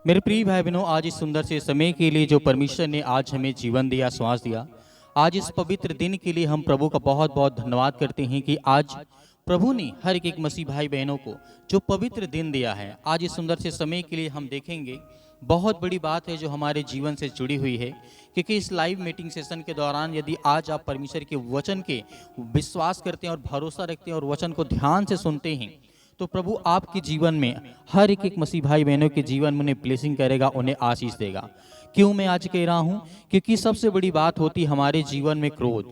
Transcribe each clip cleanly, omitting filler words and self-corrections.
मेरे प्रिय भाई बहनों, आज इस सुंदर से समय के लिए जो परमेश्वर ने आज हमें जीवन दिया, श्वास दिया, आज इस पवित्र दिन के लिए हम प्रभु का बहुत बहुत धन्यवाद करते हैं कि आज प्रभु ने हर एक मसीह भाई बहनों को जो पवित्र दिन दिया है। आज इस सुंदर से समय के लिए हम देखेंगे बहुत बड़ी बात है जो हमारे जीवन से जुड़ी हुई है, क्योंकि इस लाइव मीटिंग सेशन के दौरान यदि आज आप परमेश्वर के वचन के विश्वास करते हैं और भरोसा रखते हैं और वचन को ध्यान से सुनते हैं, तो प्रभु आपके जीवन में हर एक मसीह भाई बहनों के जीवन में उन्हें ब्लेसिंग करेगा, उन्हें आशीष देगा। क्यों मैं आज कह रहा हूँ? क्योंकि सबसे बड़ी बात होती हमारे जीवन में क्रोध।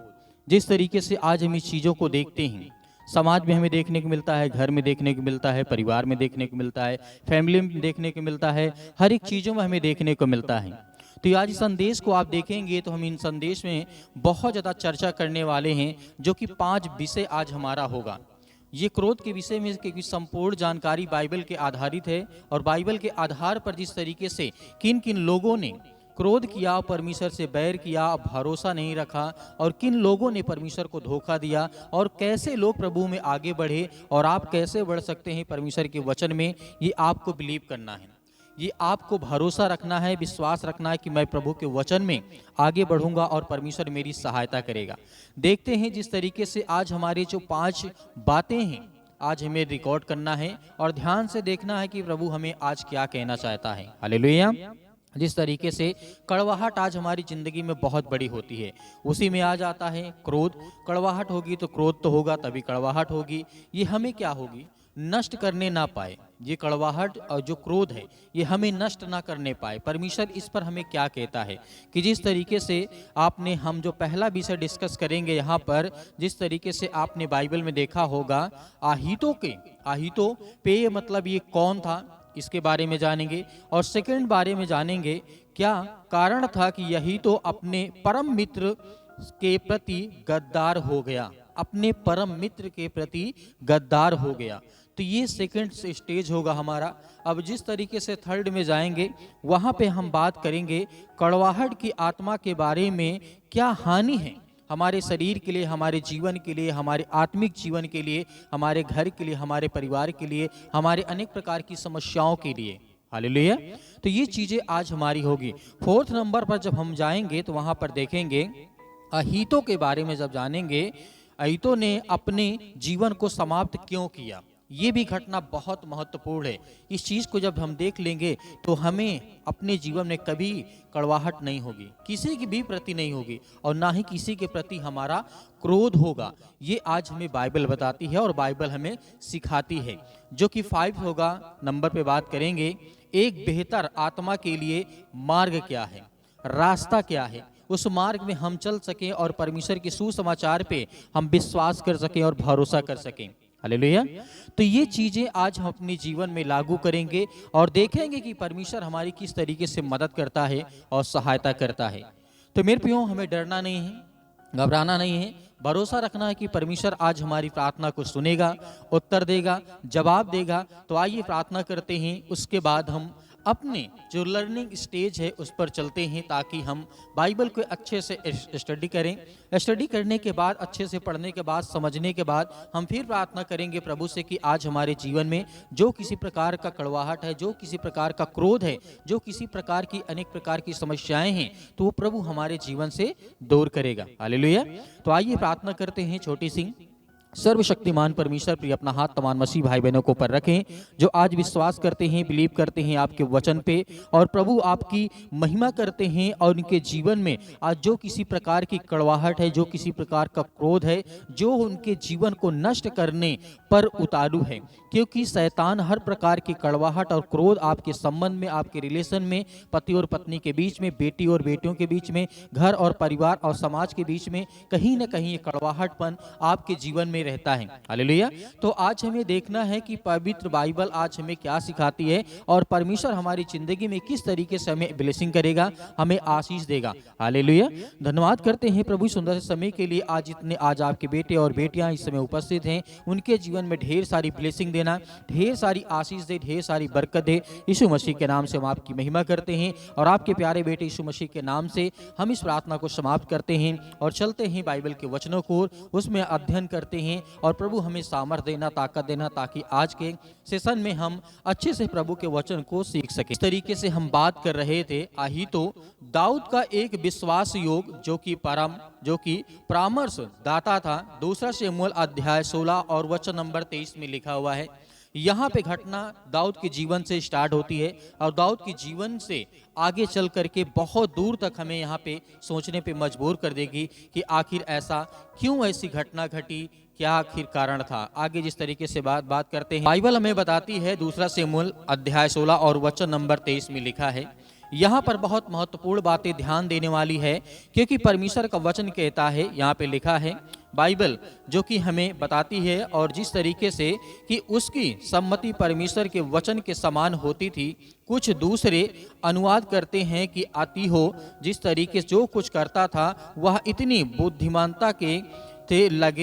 जिस तरीके से आज हम इस चीज़ों को देखते हैं, समाज में हमें देखने को मिलता है, घर में देखने को मिलता है, परिवार में देखने को मिलता है, फैमिली में देखने को मिलता है, हर एक चीज़ों में हमें देखने को मिलता है। तो आज इस संदेश को आप देखेंगे तो हम इन संदेश में बहुत ज़्यादा चर्चा करने वाले हैं, जो कि 5 विषय आज हमारा होगा। ये क्रोध के विषय में की संपूर्ण जानकारी बाइबल के आधारित है, और बाइबल के आधार पर जिस तरीके से किन किन लोगों ने क्रोध किया, परमेश्वर से बैर किया, भरोसा नहीं रखा, और किन लोगों ने परमेश्वर को धोखा दिया, और कैसे लोग प्रभु में आगे बढ़े, और आप कैसे बढ़ सकते हैं परमेश्वर के वचन में, ये आपको बिलीव करना है। ये आपको भरोसा रखना है, विश्वास रखना है कि मैं प्रभु के वचन में आगे बढ़ूंगा और परमेश्वर मेरी सहायता करेगा। देखते हैं जिस तरीके से आज हमारी जो 5 बातें हैं आज हमें रिकॉर्ड करना है, और ध्यान से देखना है कि प्रभु हमें आज क्या कहना चाहता है। हालेलुया। जिस तरीके से कड़वाहट आज हमारी जिंदगी में बहुत बड़ी होती है, उसी में आ जाता है क्रोध। कड़वाहट होगी तो क्रोध तो होगा, तभी कड़वाहट होगी। ये हमें क्या होगी? नष्ट करने ना पाए। ये कड़वाहट और जो क्रोध है ये हमें नष्ट ना करने पाए। परमेश्वर इस पर हमें क्या कहता है कि जिस तरीके से आपने, हम जो पहला विषय डिस्कस करेंगे यहाँ पर, जिस तरीके से आपने बाइबल में देखा होगा, आहितो पे मतलब ये कौन था, इसके बारे में जानेंगे। और सेकंड बारे में जानेंगे क्या कारण था कि यही तो अपने परम मित्र के प्रति गद्दार हो गया, अपने परम मित्र के प्रति गद्दार हो गया। तो ये सेकंड स्टेज होगा हमारा। अब जिस तरीके से थर्ड में जाएंगे वहाँ पे हम बात करेंगे कड़वाहट की आत्मा के बारे में, क्या हानि है हमारे शरीर के लिए, हमारे जीवन के लिए, हमारे आत्मिक जीवन के लिए, हमारे घर के लिए, हमारे परिवार के लिए, हमारे अनेक प्रकार की समस्याओं के लिए। हालेलुया। तो ये चीज़ें आज हमारी होगी। 4th नंबर पर जब हम जाएंगे तो वहाँ पर देखेंगे अहीतो के बारे में। जब जानेंगे अहीतो ने अपने जीवन को समाप्त क्यों किया, ये भी घटना बहुत महत्वपूर्ण है। इस चीज़ को जब हम देख लेंगे तो हमें अपने जीवन में कभी कड़वाहट नहीं होगी, किसी की भी प्रति नहीं होगी, और ना ही किसी के प्रति हमारा क्रोध होगा। ये आज हमें बाइबल बताती है और बाइबल हमें सिखाती है। जो कि 5 होगा नंबर पे बात करेंगे, एक बेहतर आत्मा के लिए मार्ग क्या है, रास्ता क्या है, उस मार्ग में हम चल सकें और परमेश्वर के सुसमाचार पे हम विश्वास कर सकें और भरोसा कर सकें। हालेलुया। तो ये चीज़ें आज हम अपने जीवन में लागू करेंगे और देखेंगे कि परमेश्वर हमारी किस तरीके से मदद करता है और सहायता करता है। तो मेरे प्रियो, हमें डरना नहीं है, घबराना नहीं है, भरोसा रखना है कि परमेश्वर आज हमारी प्रार्थना को सुनेगा, उत्तर देगा, जवाब देगा। तो आइए प्रार्थना करते हैं, उसके बाद हम अपने जो लर्निंग स्टेज है उस पर चलते हैं, ताकि हम बाइबल को अच्छे से स्टडी करें। स्टडी करने के बाद, अच्छे से पढ़ने के बाद, समझने के बाद हम फिर प्रार्थना करेंगे प्रभु से कि आज हमारे जीवन में जो किसी प्रकार का कड़वाहट है, जो किसी प्रकार का क्रोध है, जो किसी प्रकार की अनेक प्रकार की समस्याएं हैं, तो वो प्रभु हमारे जीवन से दूर करेगा। हालेलुया। तो आइए प्रार्थना करते हैं छोटी सी। सर्वशक्तिमान परमेश्वर प्रिय, अपना हाथ तमाम मसीह भाई बहनों को पर रखें जो आज विश्वास करते हैं, बिलीव करते हैं आपके वचन पे, और प्रभु आपकी महिमा करते हैं, और उनके जीवन में आज जो किसी प्रकार की कड़वाहट है, जो किसी प्रकार का क्रोध है, जो उनके जीवन को नष्ट करने पर उतारू है। क्योंकि शैतान हर प्रकार की कड़वाहट और क्रोध आपके संबंध में, आपके रिलेशन में, पति और पत्नी के बीच में, बेटी और बेटियों के बीच में, घर और परिवार और समाज के बीच में कहीं ना कहीं ये कड़वाहटपन आपके जीवन में रहता है। हालेलुया। तो आज हमें देखना है कि पवित्र बाइबल आज हमें क्या सिखाती है, और परमेश्वर हमारी जिंदगी में किस तरीके से हमें ब्लेसिंग करेगा, हमें आशीष देगा। हालेलुया। धन्यवाद करते हैं प्रभु सुंदर समय के लिए। आज आपके बेटे और बेटियां इस समय उपस्थित हैं, उनके जीवन में ढेर सारी ब्लेसिंग देना, ढेर सारी आशीष दे, ढेर सारी बरकत दे। यीशु मसीह के नाम से हम आपकी महिमा करते हैं, और आपके प्यारे बेटे यीशु मसीह के नाम से हम इस प्रार्थना को समाप्त करते हैं और चलते हैं बाइबल के वचनों को, उसमें अध्ययन करते हैं हैं और प्रभु हमें सामर्थ्य देना, ताकत देना, ताकि आज के सेशन में हम अच्छे से प्रभु के वचन को सीख सकें। इस तरीके से हम बात कर रहे थे अहीतो दाऊद का एक विश्वास योग जो कि परामर्श दाता था। दूसरा शमूएल अध्याय 16 और वचन नंबर 23 में लिखा हुआ है। यहाँ पे घटना दाऊद के जीवन से स्टार्ट होती है और दाऊद के जीवन से आगे चल करके बहुत दूर तक हमें यहाँ पे सोचने पे मजबूर कर देगी कि आखिर ऐसा क्यों, ऐसी घटना घटी, क्या आखिर कारण था। आगे जिस तरीके से बात करते हैं, बाइबल हमें बताती है, दूसरा शमूएल अध्याय 16 और वचन नंबर 23 में लिखा है। यहाँ पर बहुत महत्वपूर्ण बातें ध्यान देने वाली है, क्योंकि परमेश्वर का वचन कहता है, यहाँ पे लिखा है बाइबल जो कि हमें बताती है, और जिस तरीके से कि उसकी सम्मति परमेश्वर के वचन के समान होती थी। कुछ दूसरे अनुवाद करते हैं कि आती हो, जिस तरीके से जो कुछ करता था वह इतनी बुद्धिमानता के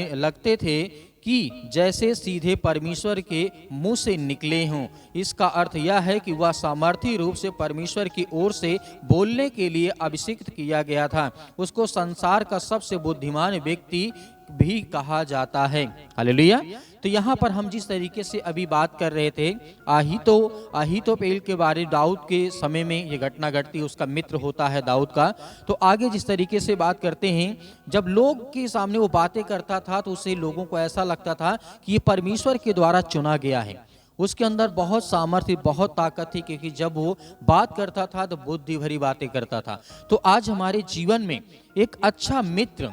लगते थे कि जैसे सीधे परमेश्वर के मुंह से निकले हों। इसका अर्थ यह है कि वह सामर्थी रूप से परमेश्वर की ओर से बोलने के लिए अभिषिक्त किया गया था। उसको संसार का सबसे बुद्धिमान व्यक्ति भी कहा जाता है। हालेलुया। तो यहाँ पर हम जिस तरीके से अभी बात कर रहे थे अहीतोपेल के बारे, दाऊद के समय में ये घटना घटती, उसका मित्र होता है दाऊद का। तो आगे जिस तरीके से बात करते हैं, जब लोग के सामने वो बातें करता था तो उससे लोगों को ऐसा लगता था कि ये परमेश्वर के द्वारा चुना गया है। उसके अंदर बहुत सामर्थ्य, बहुत ताकत थी, क्योंकि जब वो बात करता था तो बुद्धि भरी बातें करता था। तो आज हमारे जीवन में एक अच्छा मित्र,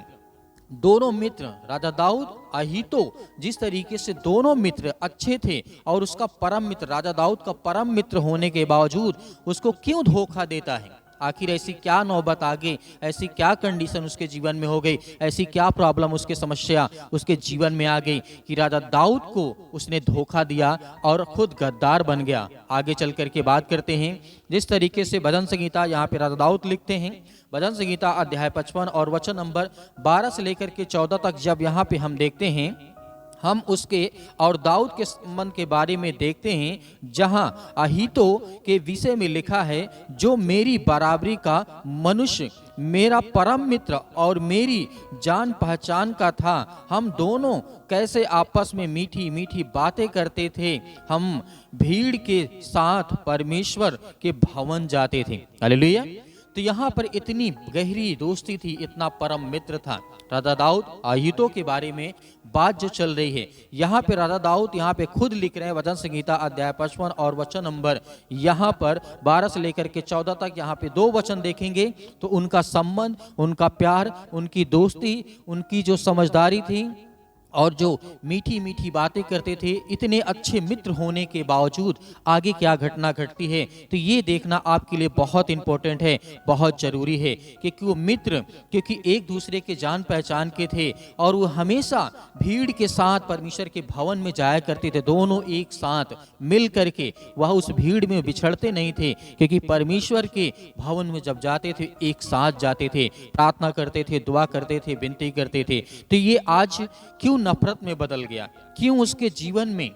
दोनों मित्र राजा दाऊद अहीतो, जिस तरीके से दोनों मित्र अच्छे थे और उसका परम मित्र, राजा दाऊद का परम मित्र होने के बावजूद उसको क्यों धोखा देता है। आखिर ऐसी क्या नौबत आ गई, ऐसी क्या कंडीशन उसके जीवन में हो गई, ऐसी क्या प्रॉब्लम, उसके समस्या उसके जीवन में आ गई कि राजा दाऊद को उसने धोखा दिया और खुद गद्दार बन गया। आगे चल करके बात करते हैं, जिस तरीके से भजन संगीता यहाँ पे राजा दाऊद लिखते हैं, भजन संगीता अध्याय 55 और वचन नंबर 12 से लेकर के 14 तक जब यहाँ पे हम देखते हैं, हम उसके और दाऊद के संबंध के बारे में देखते हैं, जहां अहीतो के विषय में लिखा है, जो मेरी बराबरी का मनुष्य, मेरा परम मित्र और मेरी जान पहचान का था। हम दोनों कैसे आपस में मीठी मीठी बातें करते थे। हम भीड़ के साथ परमेश्वर के भवन जाते थे। हालेलुया। तो यहाँ पर इतनी गहरी दोस्ती थी, इतना परम मित्र था। राजा दाऊद अहीतो के बारे में बात जो चल रही है, यहाँ पे राजा दाऊद यहाँ पे खुद लिख रहे हैं, भजन संगीता अध्याय 55 और वचन नंबर यहाँ पर 12 से लेकर के 14 तक। यहाँ पे 2 वचन देखेंगे तो उनका संबंध, उनका प्यार, उनकी दोस्ती, उनकी जो समझदारी थी और जो मीठी मीठी बातें करते थे, इतने अच्छे मित्र होने के बावजूद आगे क्या घटना घटती है, तो ये देखना आपके लिए बहुत इंपॉर्टेंट है, बहुत जरूरी है। क्योंकि वो मित्र, क्योंकि एक दूसरे के जान पहचान के थे और वो हमेशा भीड़ के साथ परमेश्वर के भवन में जाया करते थे। दोनों एक साथ मिल करके वह उस भीड़ में बिछड़ते नहीं थे, क्योंकि परमेश्वर के भवन में जब जाते थे एक साथ जाते थे, प्रार्थना करते थे, दुआ करते थे, विनती करते थे। तो ये आज क्यों नफरत में बदल गया, क्यों उसके जीवन में,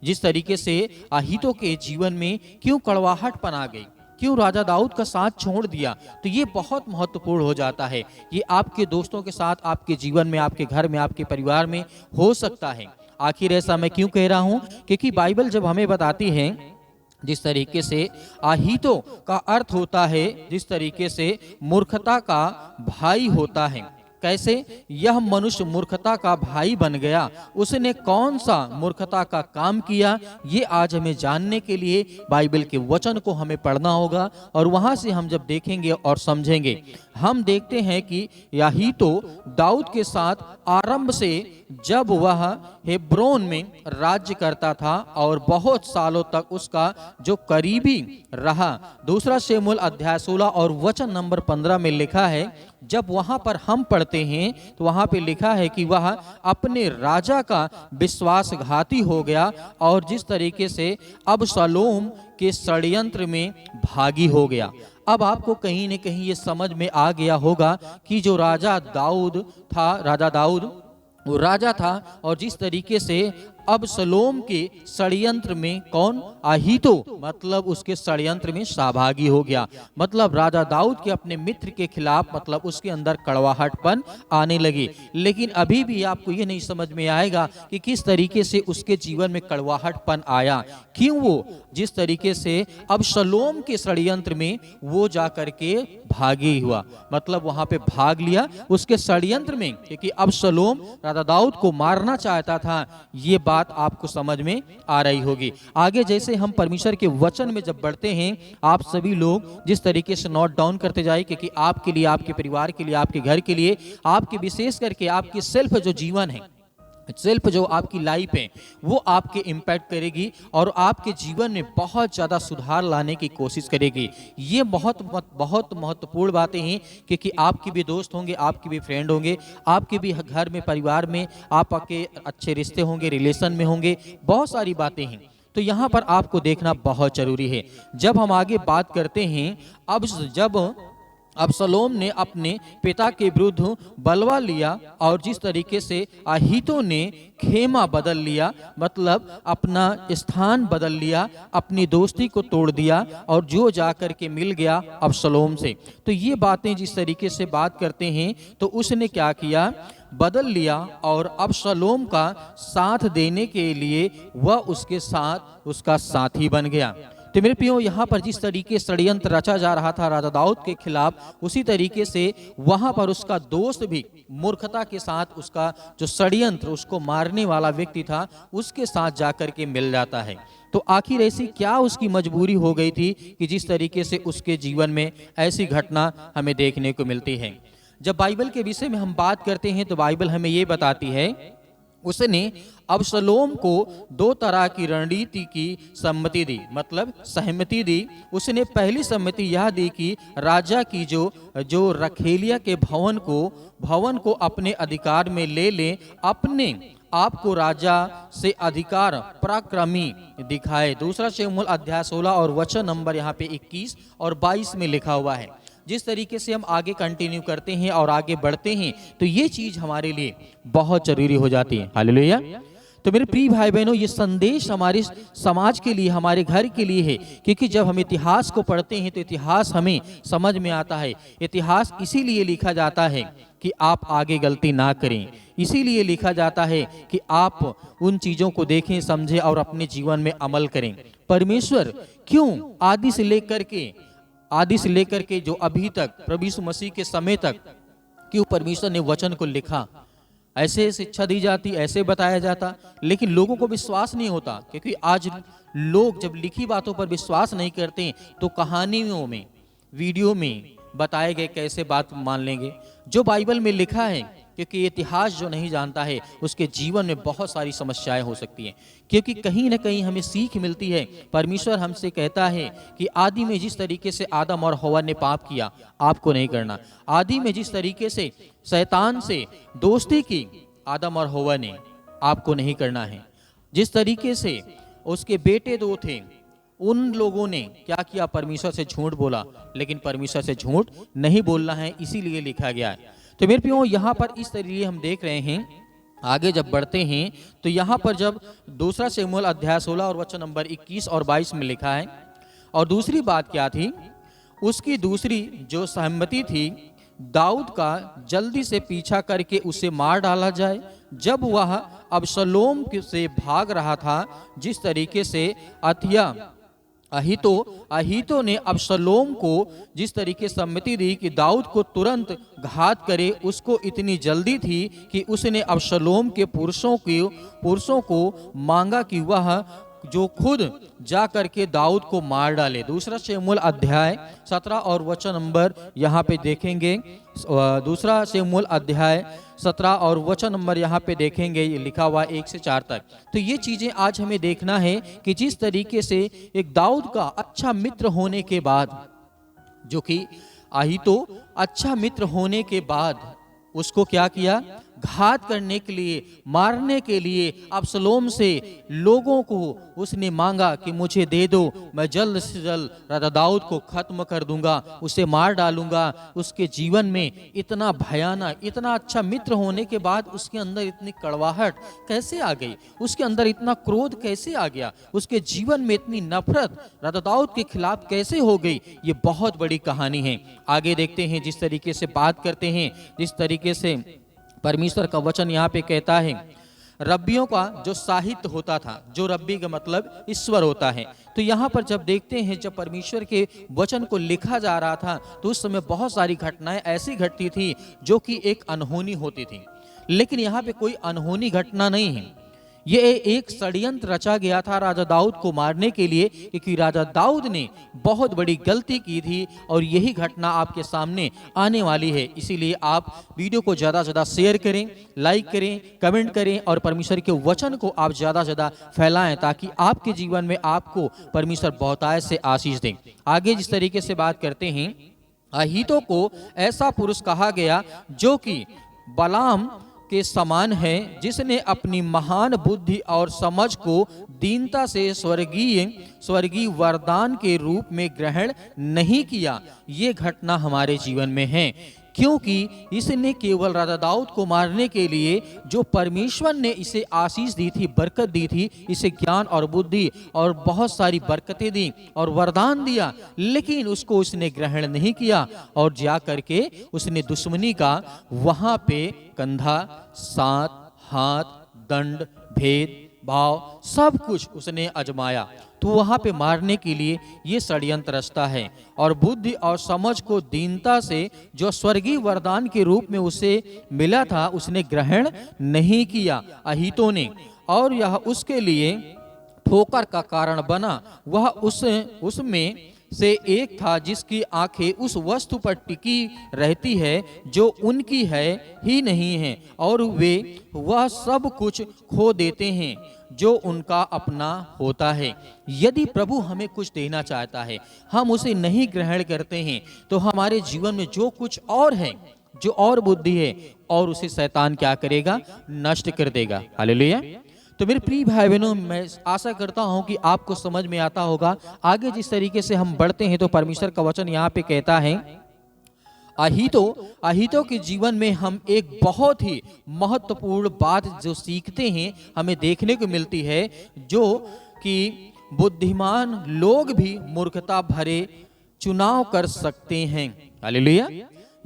जिस तरीके से अहीतो के जीवन में क्यों कड़वाहट पन आ गई, क्यों राजा दाऊद का साथ छोड़ दिया, तो ये बहुत महत्वपूर्ण हो जाता है। ये आपके दोस्तों के साथ, आपके जीवन में, आपके घर में, आपके परिवार में हो सकता है। आखिर ऐसा मैं क्यों कह रहा हूं, क्योंकि बाइबल जब हमें बताती है, जिस तरीके से अहीतो का अर्थ होता है, जिस तरीके से मूर्खता का भाई होता है। कैसे यह मनुष्य मूर्खता का भाई बन गया, उसने कौन सा मूर्खता का काम किया, ये आज हमें जानने के लिए बाइबल के वचन को हमें पढ़ना होगा, और वहां से हम जब देखेंगे और समझेंगे, हम देखते हैं कि अहीतो दाऊद के साथ आरंभ से, जब वह हेब्रोन में राज्य करता था और बहुत सालों तक उसका जो करीबी रहा। दूसरा शमूएल अध्याय 16 और वचन नंबर 15 में लिखा है, जब वहां पर हम पढ़ते हैं तो वहां पे लिखा है कि वह अपने राजा का विश्वासघाती हो गया और जिस तरीके से अबशालोम के षड्यंत्र में भागी हो गया। अब आपको कहीं न कहीं ये समझ में आ गया होगा कि जो राजा दाऊद था, राजा दाऊद वो राजा था, और जिस तरीके से अबशलोम के षड्यंत्र में कौन, अहीतो, मतलब उसके षड्यंत्र में सहभागी हो गया। मतलब राजा दाऊद के अपने मित्र के खिलाफ मतलब उसके अंदर कड़वाहटपन आने लगी। लेकिन अभी भी आपको ये नहीं समझ में आएगा कि किस तरीके से उसके जीवन में कड़वाहटपन आया, क्यों वो जिस तरीके से अबशलोम के षड्यंत्र में वो जाकर के भागी हुआ, मतलब वहां पे भाग लिया उसके षड्यंत्र में, क्योंकि अबशलोम राजा दाऊद को मारना चाहता था। ये बात आपको समझ में आ रही होगी। आगे जैसे हम परमेश्वर के वचन में जब बढ़ते हैं, आप सभी लोग जिस तरीके से नोट डाउन करते जाए, क्योंकि आपके लिए, आपके परिवार के लिए, आपके घर के लिए, आपके विशेष करके आपके सेल्फ जो जीवन है, सेल्फ जो आपकी लाइफ है, वो आपके इम्पैक्ट करेगी और आपके जीवन में बहुत ज़्यादा सुधार लाने की कोशिश करेगी। ये बहुत महत्वपूर्ण बातें हैं, क्योंकि आपके भी दोस्त होंगे, आपके भी फ्रेंड होंगे, आपके भी घर में, परिवार में आपके अच्छे रिश्ते होंगे, रिलेशन में होंगे, बहुत सारी बातें हैं। तो यहाँ पर आपको देखना बहुत जरूरी है। जब हम आगे बात करते हैं, अब जब अबशलोम ने अपने पिता के विरुद्ध बलवा लिया और जिस तरीके से अहीतो ने खेमा बदल लिया, मतलब अपना स्थान बदल लिया, अपनी दोस्ती को तोड़ दिया और जो जाकर के मिल गया अबशलोम से। तो ये बातें जिस तरीके से बात करते हैं, तो उसने क्या किया, बदल लिया और अबशलोम का साथ देने के लिए वह उसके साथ उसका साथी बन गया। तो मेरे प्रियो, यहाँ पर जिस तरीके षड्यंत्र रचा जा रहा था राजा दाऊद के खिलाफ, उसी तरीके से वहाँ पर उसका दोस्त भी मूर्खता के साथ उसका जो षड्यंत्र, उसको मारने वाला व्यक्ति था, उसके साथ जाकर के मिल जाता है। तो आखिर ऐसी क्या उसकी मजबूरी हो गई थी कि जिस तरीके से उसके जीवन में ऐसी घटना हमें देखने को मिलती है। जब बाइबल के विषय में हम बात करते हैं तो बाइबल हमें ये बताती है, उसने अबशलोम को दो तरह की रणनीति की सम्मति दी, मतलब सहमति दी। उसने पहली सम्मति यह दी कि राजा की जो रखेलिया के भवन को अपने अधिकार में ले लें, अपने आपको राजा से अधिकार पराक्रमी दिखाए। दूसरा शमूएल अध्याय 16 और वचन नंबर यहाँ पे 21 और 22 में लिखा हुआ है। जिस तरीके से हम आगे कंटिन्यू करते हैं और आगे बढ़ते हैं, तो ये चीज हमारे लिए बहुत जरूरी हो जाती है। हालेलुया। तो मेरे प्रिय भाई बहनों, ये संदेश हमारे समाज के लिए, हमारे घर के लिए है, क्योंकि जब हम इतिहास को पढ़ते हैं तो इतिहास हमें समझ में आता है। इतिहास इसीलिए लिखा जाता है कि आप आगे गलती ना करें, इसीलिए लिखा जाता है कि आप उन चीजों को देखें, समझें और अपने जीवन में अमल करें। परमेश्वर क्यों आदि से लेकर के जो अभी तक प्रभु यीशु मसीह के समय तक क्यों परमेश्वर ने वचन को लिखा, ऐसे शिक्षा दी जाती, ऐसे बताया जाता, लेकिन लोगों को विश्वास नहीं होता। क्योंकि आज लोग जब लिखी बातों पर विश्वास नहीं करते तो कहानियों में, वीडियो में बताए गए कैसे बात मान लेंगे। जो बाइबल में लिखा है, क्योंकि इतिहास जो नहीं जानता है उसके जीवन में बहुत सारी समस्याएं हो सकती हैं, क्योंकि कहीं ना कहीं हमें सीख मिलती है। परमेश्वर हमसे कहता है कि आदि में जिस तरीके से आदम और हव्वा ने पाप किया, आपको नहीं करना। आदि में जिस तरीके से शैतान से दोस्ती की आदम और हव्वा ने, आपको नहीं करना है। जिस तरीके से उसके बेटे दो थे, उन लोगों ने क्या किया, परमेश्वर से झूठ बोला, लेकिन परमेश्वर से झूठ नहीं बोलना है, इसीलिए लिखा गया है। तो मेरे प्रियो, यहाँ पर इस तरीके हम देख रहे हैं, आगे जब बढ़ते हैं तो यहाँ पर जब दूसरा शमूएल अध्याय 16 और वचन नंबर 21 और 22 में लिखा है, और दूसरी बात क्या थी, उसकी दूसरी जो सहमति थी, दाऊद का जल्दी से पीछा करके उसे मार डाला जाए। जब वह अबशलोम से भाग रहा था, जिस तरीके से अहीतो ने अबशलोम को जिस तरीके सम्मति दी कि दाऊद को तुरंत घात करे, उसको इतनी जल्दी थी कि उसने अबशलोम के पुरुषों को मांगा कि वह जो खुद जा करके दाऊद को मार डाले। दूसरा शमूएल अध्याय 17 और वचन नंबर यहाँ पे देखेंगे, दूसरा शमूएल अध्याय 17 और वचन नंबर यहाँ पे देखेंगे, ये लिखा हुआ 1 से 4 तक। तो ये चीजें आज हमें देखना है कि जिस तरीके से एक दाऊद का अच्छा मित्र होने के बाद, जो कि अहीतो अच्छा मित्र होने के बाद उसको क्या किया, घात करने के लिए, मारने के लिए अब्सलोम से लोगों को उसने मांगा कि मुझे दे दो, मैं जल्द से जल्द राजा दाऊद को खत्म कर दूंगा, उसे मार डालूंगा। उसके जीवन में इतना भयानक, इतना अच्छा मित्र होने के बाद उसके अंदर इतनी कड़वाहट कैसे आ गई, उसके अंदर इतना क्रोध कैसे आ गया, उसके जीवन में इतनी नफरत राजा दाऊद के खिलाफ कैसे हो गई, ये बहुत बड़ी कहानी है। आगे देखते हैं, जिस तरीके से बात करते हैं, जिस तरीके से परमेश्वर का वचन यहाँ पे कहता है, रब्बियों का जो साहित्य होता था, जो रब्बी का मतलब ईश्वर होता है, तो यहाँ पर जब देखते हैं, जब परमेश्वर के वचन को लिखा जा रहा था तो उस समय बहुत सारी घटनाएं ऐसी घटती थी जो कि एक अनहोनी होती थी। लेकिन यहाँ पे कोई अनहोनी घटना नहीं है, ये एक षड्यंत्र रचा गया था राजा दाऊद को मारने के लिए, क्योंकि राजा दाऊद ने बहुत बड़ी गलती की थी और यही घटना आपके सामने आने वाली है। इसीलिए आप वीडियो को ज़्यादा से ज़्यादा शेयर करें, लाइक करें, कमेंट करें और परमेश्वर के वचन को आप ज़्यादा से ज़्यादा फैलाएं, ताकि आपके जीवन में आपको परमेश्वर बहुतायत से आशीष दें। आगे जिस तरीके से बात करते हैं, अहीतो को ऐसा पुरुष कहा गया जो कि बलाम के समान है, जिसने अपनी महान बुद्धि और समझ को दीनता से स्वर्गीय वरदान के रूप में ग्रहण नहीं किया। ये घटना हमारे जीवन में है, क्योंकि इसने केवल राजा दाऊद को मारने के लिए जो परमेश्वर ने इसे आशीष दी थी, बरकत दी थी, इसे ज्ञान और बुद्धि और बहुत सारी बरकतें दी और वरदान दिया, लेकिन उसको उसने ग्रहण नहीं किया और जा करके उसने दुश्मनी का वहां पे कंधा, साथ, हाथ, दंड, भेद भाव सब कुछ उसने अजमाया। तो वहां पे मारने के लिए ये षड्यंत्र रचता है और बुद्धि और समझ को दीनता से जो स्वर्गीय वरदान के रूप में उसे मिला था उसने ग्रहण नहीं किया अहीतो ने, और यह उसके लिए ठोकर का कारण बना। वह उसमें से एक था जिसकी आंखें उस वस्तु पर टिकी रहती है जो उनकी है ही नहीं है, और वे वह सब कुछ खो देते हैं जो उनका अपना होता है। यदि प्रभु हमें कुछ देना चाहता है, हम उसे नहीं ग्रहण करते हैं, तो हमारे जीवन में जो कुछ और है, जो और बुद्धि है, और उसे शैतान क्या करेगा, नष्ट कर देगा। हालेलुया। तो मेरे प्रिय भाई बहनों, मैं आशा करता हूं कि आपको समझ में आता होगा। आगे जिस तरीके से हम बढ़ते हैं तो परमेश्वर का वचन यहाँ पे कहता है, अहीतो के जीवन में हम एक बहुत ही महत्वपूर्ण बात जो सीखते हैं, हमें देखने को मिलती है, जो कि बुद्धिमान लोग भी मूर्खता भरे चुनाव कर सकते हैं। हालेलुया।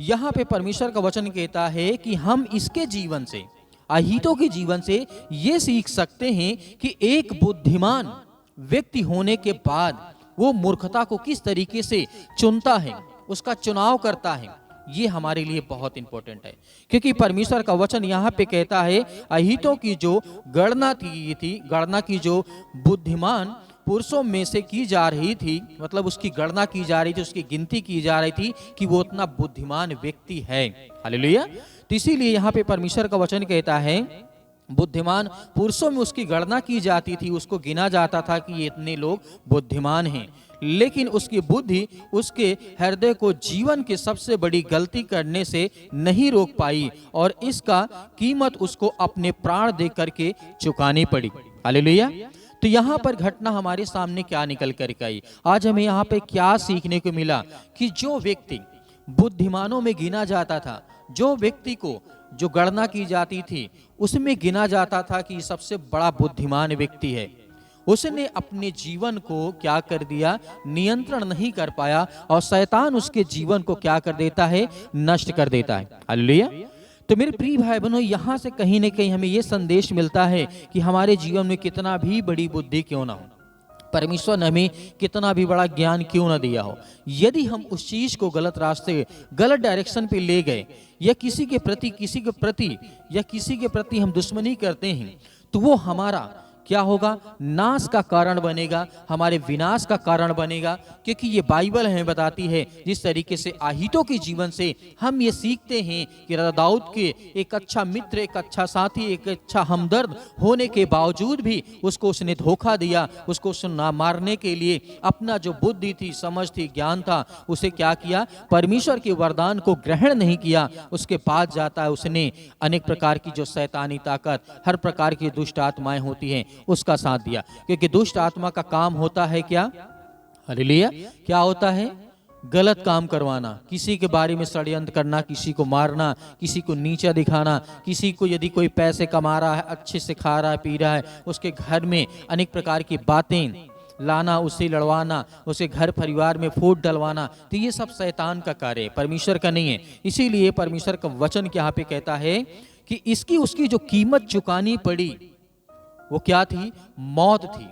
यहाँ पे परमेश्वर का वचन कहता है कि हम इसके जीवन से, अहीतो के जीवन से ये सीख सकते हैं कि एक बुद्धिमान व्यक्ति होने के बाद वो मूर्खता को किस तरीके से चुनता है, उसका चुनाव करता है। ये हमारे लिए बहुत इंपॉर्टेंट है, क्योंकि परमेश्वर का वचन यहाँ पे कहता है, अहीतो की जो गणना की जो बुद्धिमान पुरुषों में से की जा रही थी, मतलब उसकी गणना की जा रही थी, उसकी गिनती की जा रही थी कि वो उतना बुद्धिमान व्यक्ति है। हालेलुया। तो इसीलिए यहाँ पे परमेश्वर का वचन कहता है, बुद्धिमान पुरुषों में उसकी गणना की जाती थी, उसको गिना जाता था कि ये इतने लोग बुद्धिमान हैं, लेकिन उसकी बुद्धि उसके हृदय को जीवन की सबसे बड़ी गलती करने से नहीं रोक पाई, और इसका कीमत उसको अपने प्राण दे करके चुकानी पड़ी। हालेलुया। तो यहाँ पर घटना हमारे सामने क्या निकल कर आई, आज हमें यहाँ पे क्या सीखने को मिला कि जो व्यक्ति बुद्धिमानों में गिना जाता था, जो व्यक्ति को जो गणना की जाती थी उसमें गिना जाता था कि सबसे बड़ा बुद्धिमान व्यक्ति है, उसने अपने जीवन को क्या कर दिया, नियंत्रण नहीं कर पाया, और शैतान उसके जीवन को क्या कर देता है, नष्ट कर देता है। हालेलुया। तो मेरे प्रिय भाई बहनों, यहाँ से कहीं न कहीं हमें यह संदेश मिलता है कि हमारे जीवन में कितना भी बड़ी बुद्धि क्यों ना हो, परमेश्वर ने हमें कितना भी बड़ा ज्ञान क्यों ना दिया हो, यदि हम उस चीज को गलत रास्ते, गलत डायरेक्शन पे ले गए, या किसी के प्रति हम दुश्मनी करते हैं, तो वो हमारा क्या होगा? नाश का कारण बनेगा, हमारे विनाश का कारण बनेगा। क्योंकि ये बाइबल हमें बताती है, जिस तरीके से आहितो के जीवन से हम ये सीखते हैं कि राजा दाऊद के एक अच्छा मित्र, एक अच्छा साथी, एक अच्छा हमदर्द होने के बावजूद भी उसको उसने धोखा दिया, उसको उसने मारने के लिए अपना जो बुद्धि थी, समझ थी, ज्ञान था, उसे क्या किया? परमेश्वर के वरदान को ग्रहण नहीं किया। उसके बाद जाता है उसने अनेक प्रकार की जो शैतानी ताकत, हर प्रकार की दुष्ट आत्माएं होती हैं, उसका साथ दिया। क्योंकि दुष्ट आत्मा का काम होता है क्या? हालेलुया! क्या होता है? गलत काम करवाना, किसी के बारे में षड्यंत्र करना, किसी को मारना, किसी को नीचा दिखाना, किसी को यदि कोई पैसे कमा रहा है, अच्छे से खा रहा है, पी रहा है, उसके घर में अनेक प्रकार की बातें लाना, उसे लड़वाना, उसे घर परिवार में फूट डलवाना, तो ये सब शैतान का कार्य है, परमेश्वर का नहीं है। इसीलिए परमेश्वर का वचन यहाँ पे कहता है कि इसकी उसकी जो कीमत चुकानी पड़ी वो क्या थी? मौत थी।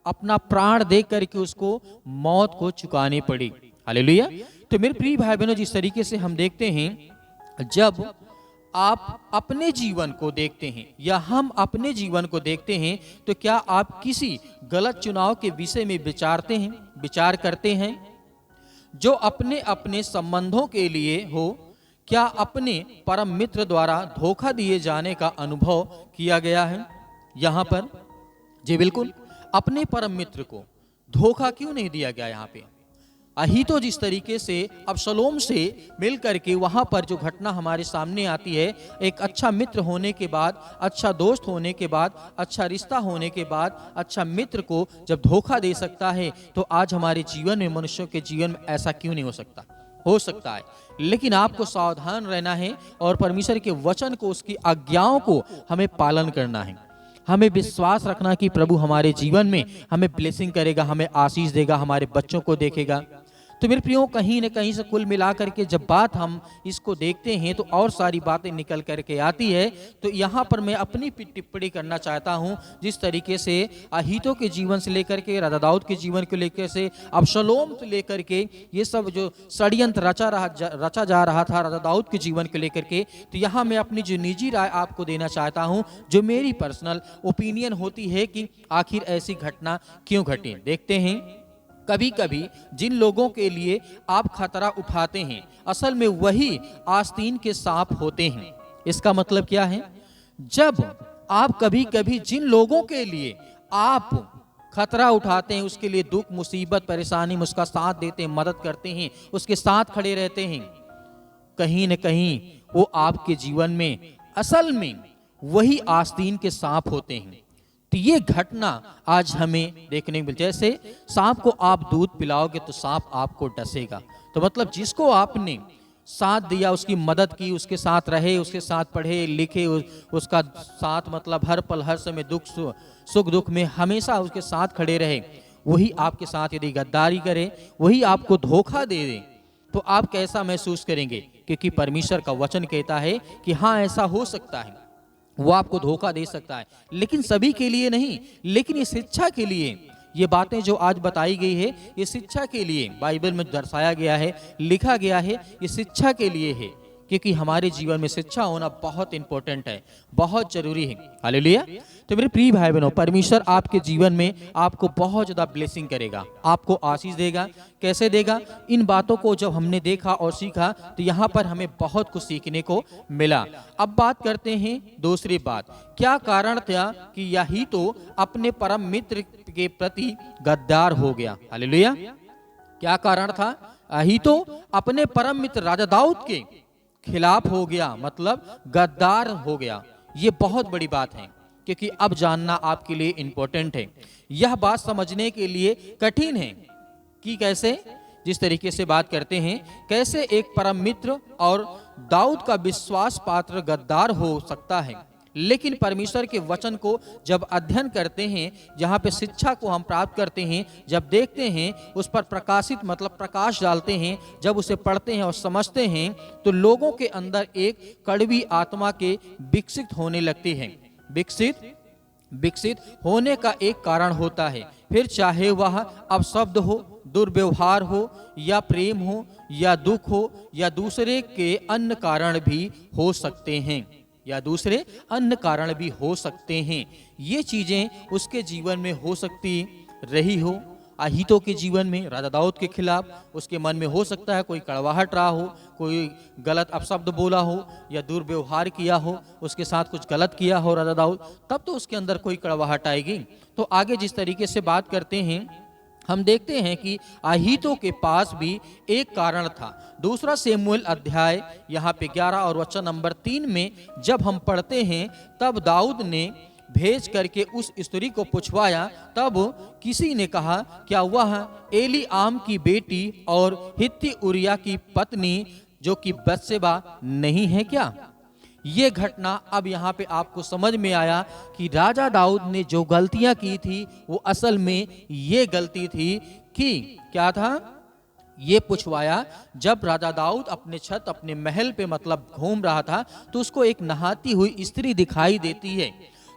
अपना प्राण दे करके उसको मौत को चुकानी पड़ी। हालेलुया! तो मेरे प्रिय भाई बहनों, जिस तरीके से हम देखते हैं, जब आप अपने जीवन को देखते हैं या हम अपने जीवन को देखते हैं, तो क्या आप किसी गलत चुनाव के विषय में विचार करते हैं? जो अपने अपने संबंधों के लिए हो, क्या अपने परम मित्र द्वारा धोखा दिए जाने का अनुभव किया गया है? यहाँ पर जी बिल्कुल, अपने परम मित्र को धोखा क्यों नहीं दिया गया? यहाँ पे अहीतो जिस तरीके से अबशलोम से मिल करके वहां पर जो घटना हमारे सामने आती है, एक अच्छा मित्र होने के बाद, अच्छा दोस्त होने के बाद, अच्छा रिश्ता होने के बाद, अच्छा मित्र को जब धोखा दे सकता है, तो आज हमारे जीवन में, मनुष्यों के जीवन में ऐसा क्यों नहीं हो सकता? हो सकता है, लेकिन आपको सावधान रहना है और परमेश्वर के वचन को, उसकी आज्ञाओं को हमें पालन करना है। हमें विश्वास रखना कि प्रभु हमारे जीवन में हमें ब्लेसिंग करेगा, हमें आशीष देगा, हमारे बच्चों को देखेगा। तो मेरे प्रियो, कहीं न कहीं से कुल मिला करके जब बात हम इसको देखते हैं तो और सारी बातें निकल करके आती है। तो यहाँ पर मैं अपनी टिप्पणी करना चाहता हूँ, जिस तरीके से अहीतो के जीवन से लेकर के राजा दाऊद के जीवन को लेकर से अबशलोम से लेकर के ये सब जो षड्यंत्र रचा जा रहा था राजा दाऊद के जीवन को लेकर के, तो यहाँ मैं अपनी जो निजी राय आपको देना चाहता हूँ, जो मेरी पर्सनल ओपिनियन होती है कि आखिर ऐसी घटना क्यों घटी। देखते हैं, कभी कभी जिन लोगों के लिए आप खतरा उठाते हैं, असल में वही आस्तीन के सांप होते हैं। इसका मतलब क्या है? जब आप कभी कभी जिन लोगों के लिए आप खतरा उठाते हैं, उसके लिए दुख, मुसीबत, परेशानी में उसका साथ देते हैं, मदद करते हैं, उसके साथ खड़े रहते हैं, कहीं न कहीं वो आपके जीवन में असल में वही आस्तीन के सांप होते हैं। तो ये घटना आज हमें देखने मिल, जैसे सांप को आप दूध पिलाओगे तो सांप आपको डसेगा। तो मतलब जिसको आपने साथ दिया, उसकी मदद की, उसके साथ रहे, उसके साथ पढ़े लिखे, उसका साथ मतलब हर पल हर समय सुख दुख में हमेशा उसके साथ खड़े रहे, वही आपके साथ यदि गद्दारी करे, वही आपको धोखा दे दे, तो आप कैसा महसूस करेंगे? क्योंकि परमेश्वर का वचन कहता है कि हाँ, ऐसा हो सकता है, वो आपको धोखा दे सकता है, लेकिन सभी के लिए नहीं। लेकिन ये शिक्षा के लिए, ये बातें जो आज बताई गई है, ये शिक्षा के लिए बाइबल में दर्शाया गया है, लिखा गया है, ये शिक्षा के लिए है। क्योंकि हमारे जीवन में शिक्षा होना बहुत इंपॉर्टेंट है, बहुत जरूरी है। हालेलुया। तो मेरे प्रिय भाई बहनों, परमेश्वर आपके जीवन में आपको बहुत ज़्यादा ब्लेसिंग करेगा, आपको आशीष देगा। कैसे देगा? इन बातों को जब हमने देखा और सीखा तो यहाँ पर हमें बहुत कुछ सीखने को मिला। अब बात करते हैं दूसरी बात, क्या कारण था कि यही तो अपने परम मित्र के प्रति गद्दार हो गया। हालेलुया। क्या कारण था? यही तो अपने परम मित्र राजा दाऊद के खिलाफ हो गया, मतलब गद्दार हो गया। ये बहुत बड़ी बात है, क्योंकि अब जानना आपके लिए इंपॉर्टेंट है। यह बात समझने के लिए कठिन है कि कैसे, जिस तरीके से बात करते हैं, कैसे एक परम मित्र और दाऊद का विश्वास पात्र गद्दार हो सकता है। लेकिन परमेश्वर के वचन को जब अध्ययन करते हैं, जहाँ पे शिक्षा को हम प्राप्त करते हैं, जब देखते हैं, उस पर प्रकाशित मतलब प्रकाश डालते हैं, जब उसे पढ़ते हैं और समझते हैं, तो लोगों के अंदर एक कड़वी आत्मा के विकसित होने लगती है। विकसित होने का एक कारण होता है, फिर चाहे वह अपशब्द हो, दुर्व्यवहार हो, या प्रेम हो, या दुख हो, या दूसरे के अन्य कारण भी हो सकते हैं। या दूसरे अन्य कारण भी हो सकते हैं। ये चीजें उसके जीवन में हो सकती रही हो। अहीतो के जीवन में राजा दाऊद के खिलाफ उसके मन में हो सकता है कोई कड़वाहट रहा हो, कोई गलत अपशब्द बोला हो या दुर्व्यवहार किया हो, उसके साथ कुछ गलत किया हो राजा दाऊद, तब तो उसके अंदर कोई कड़वाहट आएगी। तो आगे जिस तरीके से बात करते हैं, हम देखते हैं कि अहीतो के पास भी एक कारण था। दूसरा शमूएल अध्याय यहाँ पे 11 और वचन नंबर 3 में जब हम पढ़ते हैं, तब दाऊद ने भेज करके उस स्त्री को पूछवाया। तब किसी ने कहा, क्या वह एलीआम की बेटी और हित्ती उरिया की पत्नी जो कि बत्शेबा नहीं है क्या? ये घटना अब यहाँ पे आपको समझ में आया कि राजा दाऊद ने जो गलतियां की थी वो असल में ये गलती थी कि क्या था, ये पूछवाया। जब राजा दाऊद अपने छत अपने महल पे मतलब घूम रहा था तो उसको एक नहाती हुई स्त्री दिखाई देती है।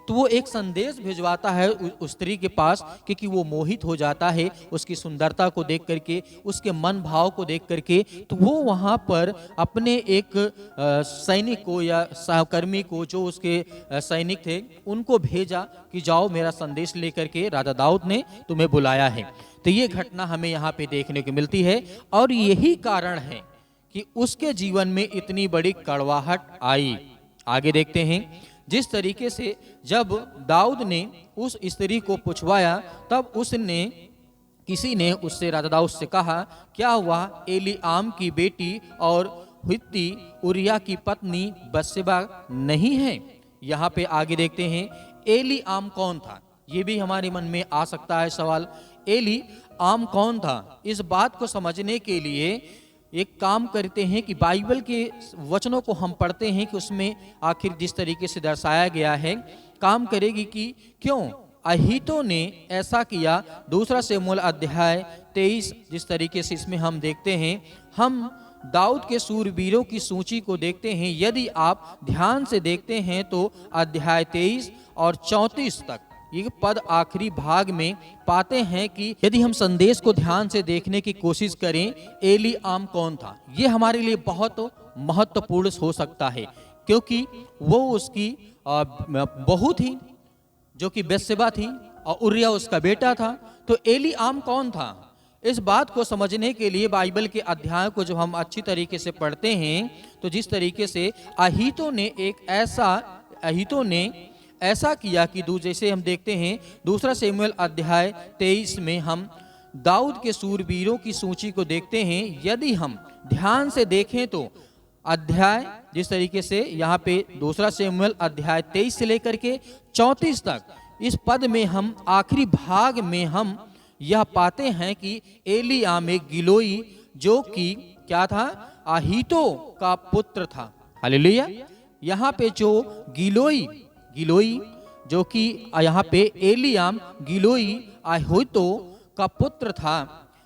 तो वो एक संदेश भिजवाता है उस स्त्री के पास, क्योंकि वो मोहित हो जाता है उसकी सुंदरता को देख करके, उसके मन भाव को देख करके। तो वो वहाँ पर अपने एक सैनिक को या सहकर्मी को, जो उसके सैनिक थे, उनको भेजा कि जाओ मेरा संदेश लेकर के राजा दाऊद ने तुम्हें बुलाया है। तो ये घटना हमें यहाँ पे देखने को मिलती है और यही कारण है कि उसके जीवन में इतनी बड़ी कड़वाहट आई। आगे देखते हैं, जिस तरीके से जब दाऊद ने उस स्त्री को पूछवाया, तब किसी ने उससे राजा दाऊद से कहा, क्या वह एलीआम की बेटी और हित्ती उरिया की पत्नी बत्शेबा नहीं है? यहाँ पे आगे देखते हैं, एलीआम कौन था? ये भी हमारे मन में आ सकता है सवाल, एलीआम कौन था? इस बात को समझने के लिए एक काम करते हैं कि बाइबल के वचनों को हम पढ़ते हैं कि उसमें आखिर जिस तरीके से दर्शाया गया है काम करेगी कि क्यों अहीतो ने ऐसा किया। दूसरा शमूएल अध्याय 23 जिस तरीके से इसमें हम देखते हैं, हम दाऊद के सूरवीरों की सूची को देखते हैं। यदि आप ध्यान से देखते हैं तो अध्याय 23 और 34 तक ये पद आखिरी भाग में पाते हैं कि यदि हम संदेश को ध्यान से देखने की कोशिश करें, एलीआम कौन था, ये हमारे लिए बहुत महत्वपूर्ण हो सकता है, क्योंकि वो उसकी बहू थी जो कि बत्शेबा थी और उरिया उसका बेटा था। तो एलीआम कौन था? इस बात को समझने के लिए बाइबल के अध्याय को जब हम अच्छी तरीके से पढ़ते हैं, तो जिस तरीके से अहीतो ने ऐसा किया कि जैसे हम देखते हैं दूसरा शमूएल अध्याय 23 में हम दाऊद के सूरवीरों की सूची को देखते हैं। यदि हम ध्यान से देखें तो अध्याय जिस तरीके से यहाँ पे दूसरा शमूएल अध्याय 23 से लेकर के 34 तक इस पद में हम आखिरी भाग में हम यह पाते हैं कि एलीआम एक गिलोई जो कि क्या था, अहीतो का पुत्र था। हालेलुया। यहाँ पे जो गिलोई जो कि यहाँ पे एलीआम गिलोई अहीतो का पुत्र था,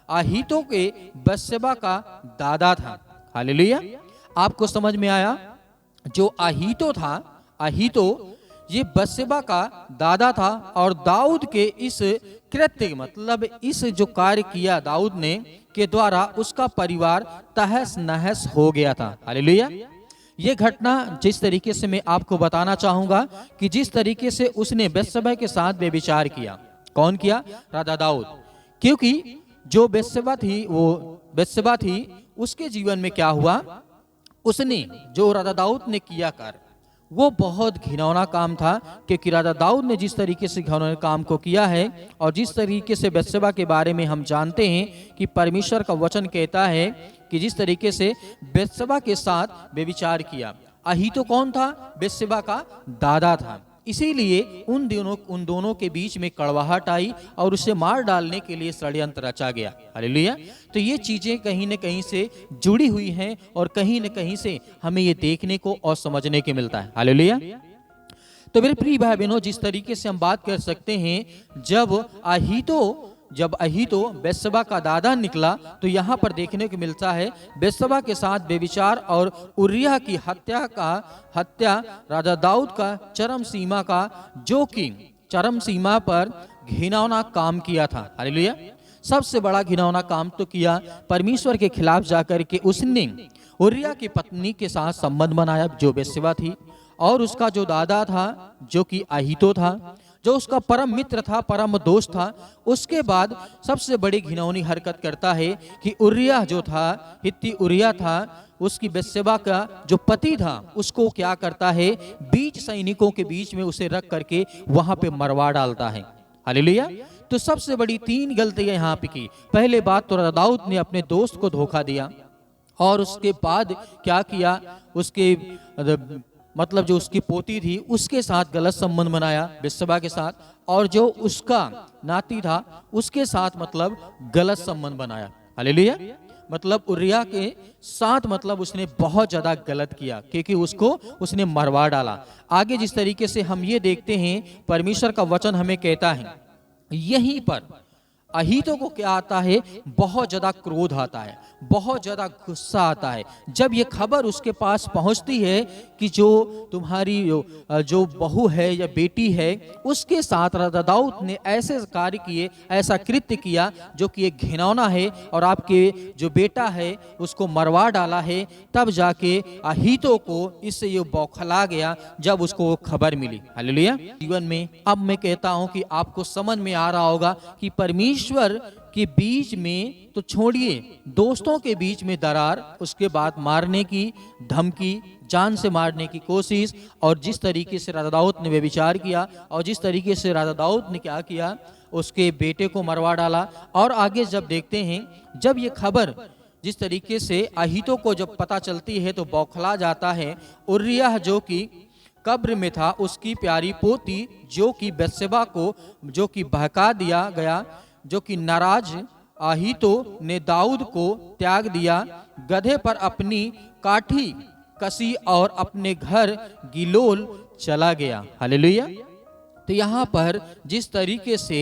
अहीतो के बत्शेबा का दादा था। हालेलुया। आपको समझ में आया? जो अहीतो ये बत्शेबा का दादा था और दाऊद के इस कृत्य मतलब इस जो कार्य किया दाऊद ने के द्वारा उसका परिवार तहस नहस हो गया था। हालेलुया। ये घटना जिस तरीके से मैं आपको बताना चाहूंगा कि जिस तरीके से उसने बत्शेबा के साथ व्यभिचार किया, कौन किया? राजा दाऊद। क्योंकि जो बत्शेबा थी उसके जीवन में क्या हुआ, उसने जो राजा दाऊद ने किया कार्य वो बहुत घिनौना काम था, क्योंकि राजा दाऊद ने जिस तरीके से घिनौने काम को किया है और जिस तरीके से बत्शेबा के बारे में हम जानते हैं कि परमेश्वर का वचन कहता है कि जिस तरीके से बत्शेबा के साथ व्यभिचार किया। अहीतो कौन था? बत्शेबा का दादा था। इसीलिए उन दोनों के बीच में कड़वाहट आई और उसे मार डालने के लिए षड्यंत्र रचा गया। हालेलुया। तो ये चीजें कहीं न कहीं से जुड़ी हुई हैं और कहीं न कहीं से हमें ये देखने को और समझने को मिलता है। हालेलुया। तो मेरे प्रिय भाई बहनों, जिस तरीके से हम बात कर सकते हैं, जब अहीतो बत्शेबा का दादा निकला तो यहाँ पर देखने को मिलता है बत्शेबा के साथ व्यभिचार और उरिया की हत्या राजा दाऊद का चरम सीमा पर घिनौना काम किया था। हालेलुया। सबसे बड़ा घिनौना काम तो किया, परमेश्वर के खिलाफ जाकर के उसने उरिया की पत्नी के साथ संबंध बनाया जो बत्शेबा थी और उसका जो दादा था जो कि अहीतो था, जो उसका परम मित्र था, परम दोस्त था। उसके बाद सबसे बड़ी घिनौनी हरकत करता है कि उरिय्याह जो था, हित्ती उरिय्याह था, उसकी बेतशेबा का जो पति था, उसको क्या करता है, बीच सैनिकों के बीच में उसे रख करके वहां पे मरवा डालता है। हालेलुया। तो सबसे बड़ी 3 गलतियां यहाँ पे की। पहले बात तो राजा दाऊद ने अपने दोस्त को धोखा दिया, और उसके बाद क्या किया, उसके मतलब जो उसकी पोती थी उसके साथ गलत संबंध बनाया बेतशेबा के साथ, और जो उसका नाती था उसके साथ मतलब गलत संबंध बनाया। हालेलुया। मतलब उरिय्याह के साथ मतलब उसने बहुत ज्यादा गलत किया, क्योंकि उसको उसने मरवा डाला। आगे जिस तरीके से हम ये देखते हैं, परमेश्वर का वचन हमें कहता है, यहीं पर अहीतो को क्या आता है, बहुत ज्यादा क्रोध आता है, बहुत ज्यादा गुस्सा आता है। जब ये खबर उसके पास पहुंचती है कि जो तुम्हारी जो बहू है या बेटी है, उसके साथ राजा दाऊद ने ऐसे कार्य किए, ऐसा कृत्य किया जो कि एक घिनौना है, और आपके जो बेटा है उसको मरवा डाला है, तब जाके अहीतो को इससे ये बौखला गया जब उसको खबर मिली। हालेलुया। जीवन में अब मैं कहता हूं कि आपको समझ में आ रहा होगा कि परमेश्वर के बीच में तो छोड़िए, दोस्तों के बीच में दरार, उसके बाद मारने की धमकी, जान से मारने की कोशिश, और जिस तरीके से राजा दाऊद ने व्यभिचार किया, और जिस तरीके से राजा दाऊद ने क्या किया, उसके बेटे को मरवा डाला। और आगे जब देखते हैं, जब ये खबर जिस तरीके से अहीतो को जब पता चलती है तो बौखला जाता है। उरिय्याह जो कि कब्र में था, उसकी प्यारी पोती जो कि बेतशेबा को जो कि बहका दिया गया, जो कि नाराज अहीतो ने दाऊद को त्याग दिया, गधे पर अपनी काठी कसी और अपने घर गिलोल चला गया। हालेलुया। तो यहाँ पर जिस तरीके से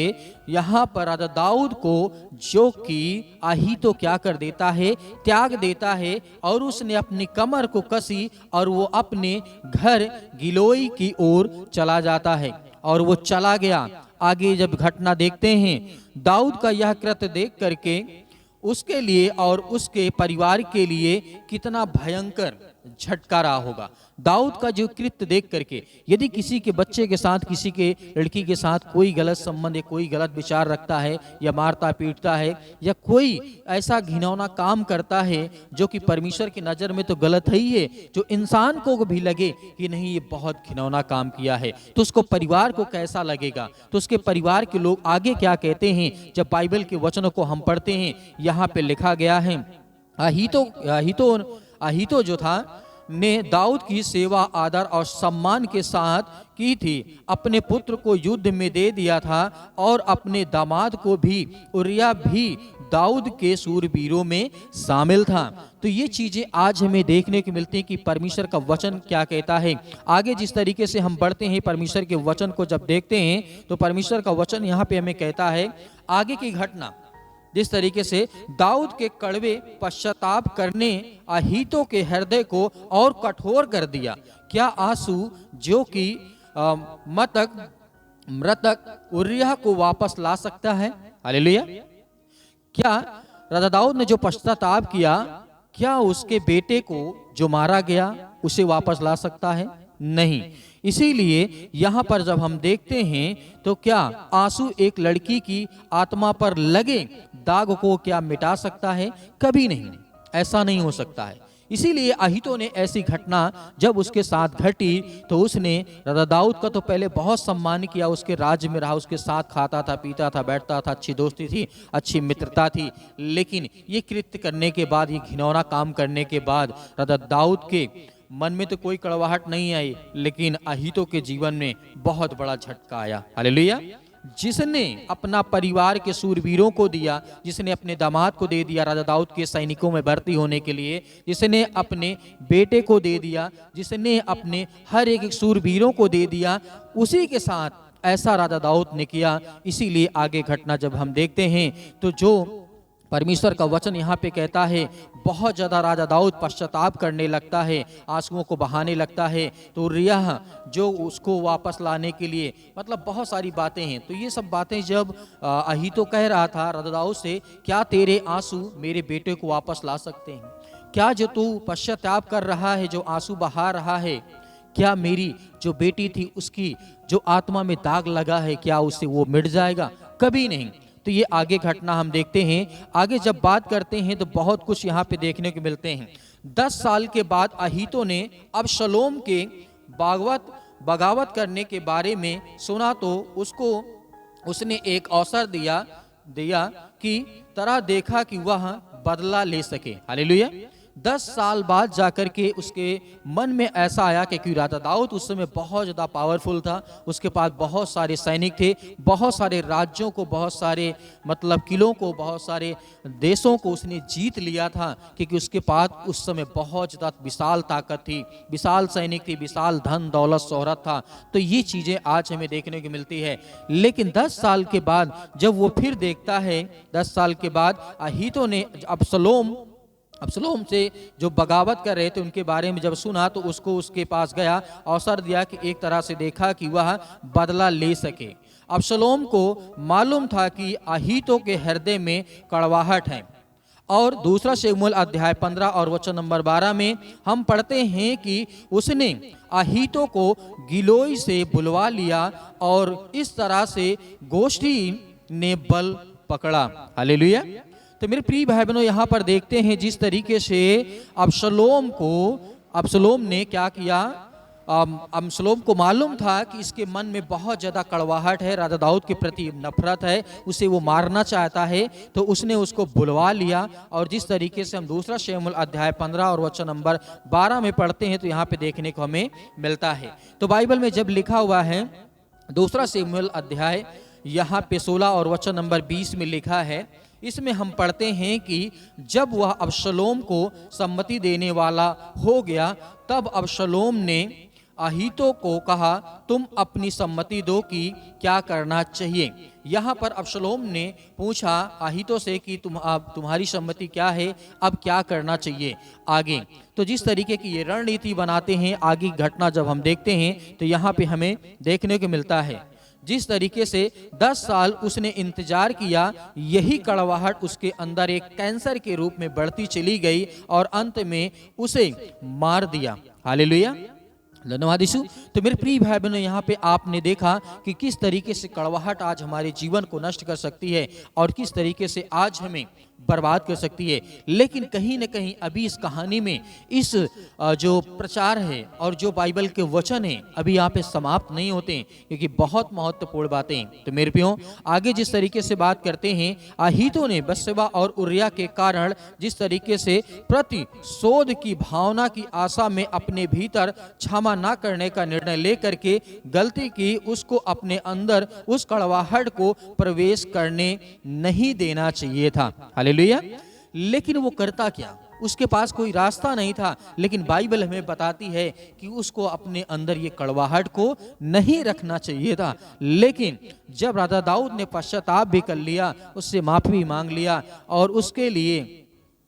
यहाँ पर राजा दाऊद को जो कि अहीतो क्या कर देता है, त्याग देता है, और उसने अपनी कमर को कसी और वो अपने घर गिलोई की ओर चला जाता है, और वो चला गया। आगे जब घटना देखते हैं, दाऊद का यह कृत्य देख करके उसके लिए और उसके परिवार के लिए कितना भयंकर झटका रहा होगा। दाऊद का जो कृत्य देख करके, यदि किसी के बच्चे के साथ, किसी के लड़की के साथ कोई गलत संबंध या कोई गलत विचार रखता है, या मारता पीटता है, या कोई ऐसा घिनौना काम करता है जो कि परमेश्वर की नज़र में तो गलत ही है, जो इंसान को भी लगे कि नहीं ये बहुत घिनौना काम किया है, तो उसको परिवार को कैसा लगेगा। तो उसके परिवार के लोग आगे क्या कहते हैं, जब बाइबल के वचनों को हम पढ़ते हैं, यहाँ पे लिखा गया है, अहीतो जो था ने दाऊद की सेवा आदर और सम्मान के साथ की थी, अपने पुत्र को युद्ध में दे दिया था, और अपने दामाद को भी, उरिय्याह भी दाऊद के सूरवीरों में शामिल था। तो ये चीजें आज हमें देखने को मिलती हैं कि परमेश्वर का वचन क्या कहता है। आगे जिस तरीके से हम बढ़ते हैं, परमेश्वर के वचन को जब देखते हैं, तो परमेश्वर का वचन यहाँ पे हमें कहता है, आगे की घटना जिस तरीके से दाऊद के कड़वे पश्चाताप करने अहीतो के हृदय को और कठोर कर दिया। क्या आंसू जो कि मृतक उरिय्याह को वापस ला सकता है? हालेलुया। क्या राजा दाऊद ने जो पश्चाताप किया, क्या उसके बेटे को जो मारा गया उसे वापस ला सकता है? नहीं। इसीलिए यहाँ पर जब हम देखते हैं, तो क्या आंसू एक लड़की की आत्मा पर लगे दाग को क्या मिटा सकता है? कभी नहीं, ऐसा नहीं हो सकता है। इसीलिए अहीतो ने ऐसी घटना जब उसके साथ घटी, तो उसने राजा दाऊद का तो पहले बहुत सम्मान किया, उसके राज्य में रहा, उसके साथ खाता था, पीता था, बैठता था, अच्छी दोस्ती थी, अच्छी मित्रता थी। लेकिन ये कृत्य करने के बाद, ये घिनौना काम करने के बाद राजा दाऊद के मन में तो कोई कड़वाहट नहीं आई, लेकिन अहीतो के जीवन में बहुत बड़ा झटका आया। हालेलुया। जिसने अपना परिवार के सूरवीरों को दिया, जिसने अपने दामाद को दे दिया राजा दाऊद के सैनिकों में भर्ती होने के लिए, जिसने अपने बेटे को दे दिया, जिसने अपने हर एक सूरवीरों को दे दिया, उसी के साथ ऐसा राजा दाऊद ने किया। इसीलिए आगे घटना जब हम देखते हैं, तो जो परमेश्वर का वचन यहाँ पे कहता है, बहुत ज़्यादा राजा दाऊद पश्चाताप करने लगता है, आंसुओं को बहाने लगता है। तो उरिय्याह जो उसको वापस लाने के लिए, मतलब बहुत सारी बातें हैं। तो ये सब बातें जब अहीतो कह रहा था राजा दाऊद से, क्या तेरे आंसू मेरे बेटे को वापस ला सकते हैं? क्या जो तू पश्चाताप कर रहा है, जो आंसू बहा रहा है, क्या मेरी जो बेटी थी उसकी जो आत्मा में दाग लगा है क्या उससे वो मिट जाएगा? कभी नहीं। तो ये आगे घटना हम देखते हैं। आगे जब बात करते हैं तो बहुत कुछ यहाँ पे देखने को मिलते हैं। 10 साल के बाद अहीतो ने अबशलोम के बगावत करने के बारे में सुना तो उसने एक अवसर दिया कि तरह देखा कि वह बदला ले सके। हालेलुया। 10 साल बाद जाकर के उसके मन में ऐसा आया कि राजा दाऊद उस समय बहुत ज़्यादा पावरफुल था, उसके पास बहुत सारे सैनिक थे, बहुत सारे राज्यों को, बहुत सारे मतलब किलों को, बहुत सारे देशों को उसने जीत लिया था, क्योंकि उसके पास उस समय बहुत ज़्यादा विशाल ताकत थी, विशाल सैनिक थी, विशाल धन दौलत शोहरत था। तो ये चीज़ें आज हमें देखने को मिलती है। लेकिन 10 साल के बाद जब वो फिर देखता है, 10 साल के बाद अहीतो ने अबशलोम से जो बगावत कर रहे थे उनके बारे में जब सुना तो उसके पास गया, अवसर दिया कि एक तरह से देखा कि वह बदला ले सके। अबशलोम को मालूम था कि अहीतो के हृदय में कड़वाहट है। और दूसरा शमूएल अध्याय 15 और वचन नंबर 12 में हम पढ़ते हैं कि उसने अहीतो को गिलोई से बुलवा लिया और इस तरह से गोष्ठी ने बल पकड़ा। हालेलुया। तो मेरे प्रिय भाई बहनों, यहाँ पर देखते हैं जिस तरीके से अबशलोम ने क्या किया। अबशलोम को मालूम था कि इसके मन में बहुत ज़्यादा कड़वाहट है, राजा दाऊद के प्रति नफरत है, उसे वो मारना चाहता है। तो उसने उसको बुलवा लिया और जिस तरीके से हम दूसरा शमूएल अध्याय 15 और वचन नंबर 12 में पढ़ते हैं तो यहाँ पे देखने को हमें मिलता है। तो बाइबल में जब लिखा हुआ है दूसरा शमूएल अध्याय यहाँ पे 16 और वचन नंबर 20 में लिखा है, इसमें हम पढ़ते हैं कि जब वह अबशलोम को सम्मति देने वाला हो गया तब अबशलोम ने अहीतो को कहा, तुम अपनी सम्मति दो कि क्या करना चाहिए। यहाँ पर अबशलोम ने पूछा अहीतो से कि तुम्हारी सम्मति क्या है, अब क्या करना चाहिए आगे। तो जिस तरीके की ये रणनीति बनाते हैं, आगे घटना जब हम देखते हैं तो यहाँ पे हमें देखने को मिलता है जिस तरीके से 10 साल उसने इंतजार किया, यही कड़वाहट उसके अंदर एक कैंसर के रूप में बढ़ती चली गई और अंत में उसे मार दिया। हालेलुया, धन्यवाद यीशु। तो मेरे प्रिय भाई बहनों, यहाँ पे आपने देखा कि किस तरीके से कड़वाहट आज हमारे जीवन को नष्ट कर सकती है और किस तरीके से आज हमें बर्बाद कर सकती है। लेकिन कहीं न कहीं अभी इस कहानी में इस जो प्रचार है और जो बाइबल के वचन है अभी यहाँ पे समाप्त नहीं होते, क्योंकि बहुत महत्वपूर्ण बातें। तो मेरे प्रियो, आगे जिस तरीके से बात करते हैं, अहीतो ने बत्शेबा और उरिय्याह के कारण जिस तरीके से प्रतिशोध की भावना की आशा में अपने भीतर क्षमा ना करने का निर्णय लेकर के गलती की, उसको अपने अंदर उस कड़वाहट को प्रवेश करने नहीं देना चाहिए था। हालेलुया। लेकिन वो करता क्या, उसके पास कोई रास्ता नहीं था, लेकिन बाइबल हमें बताती है कि उसको अपने अंदर ये कड़वाहट को नहीं रखना चाहिए था। लेकिन जब राजा दाऊद ने पश्चाताप भी कर लिया, उससे माफी मांग लिया और उसके लिए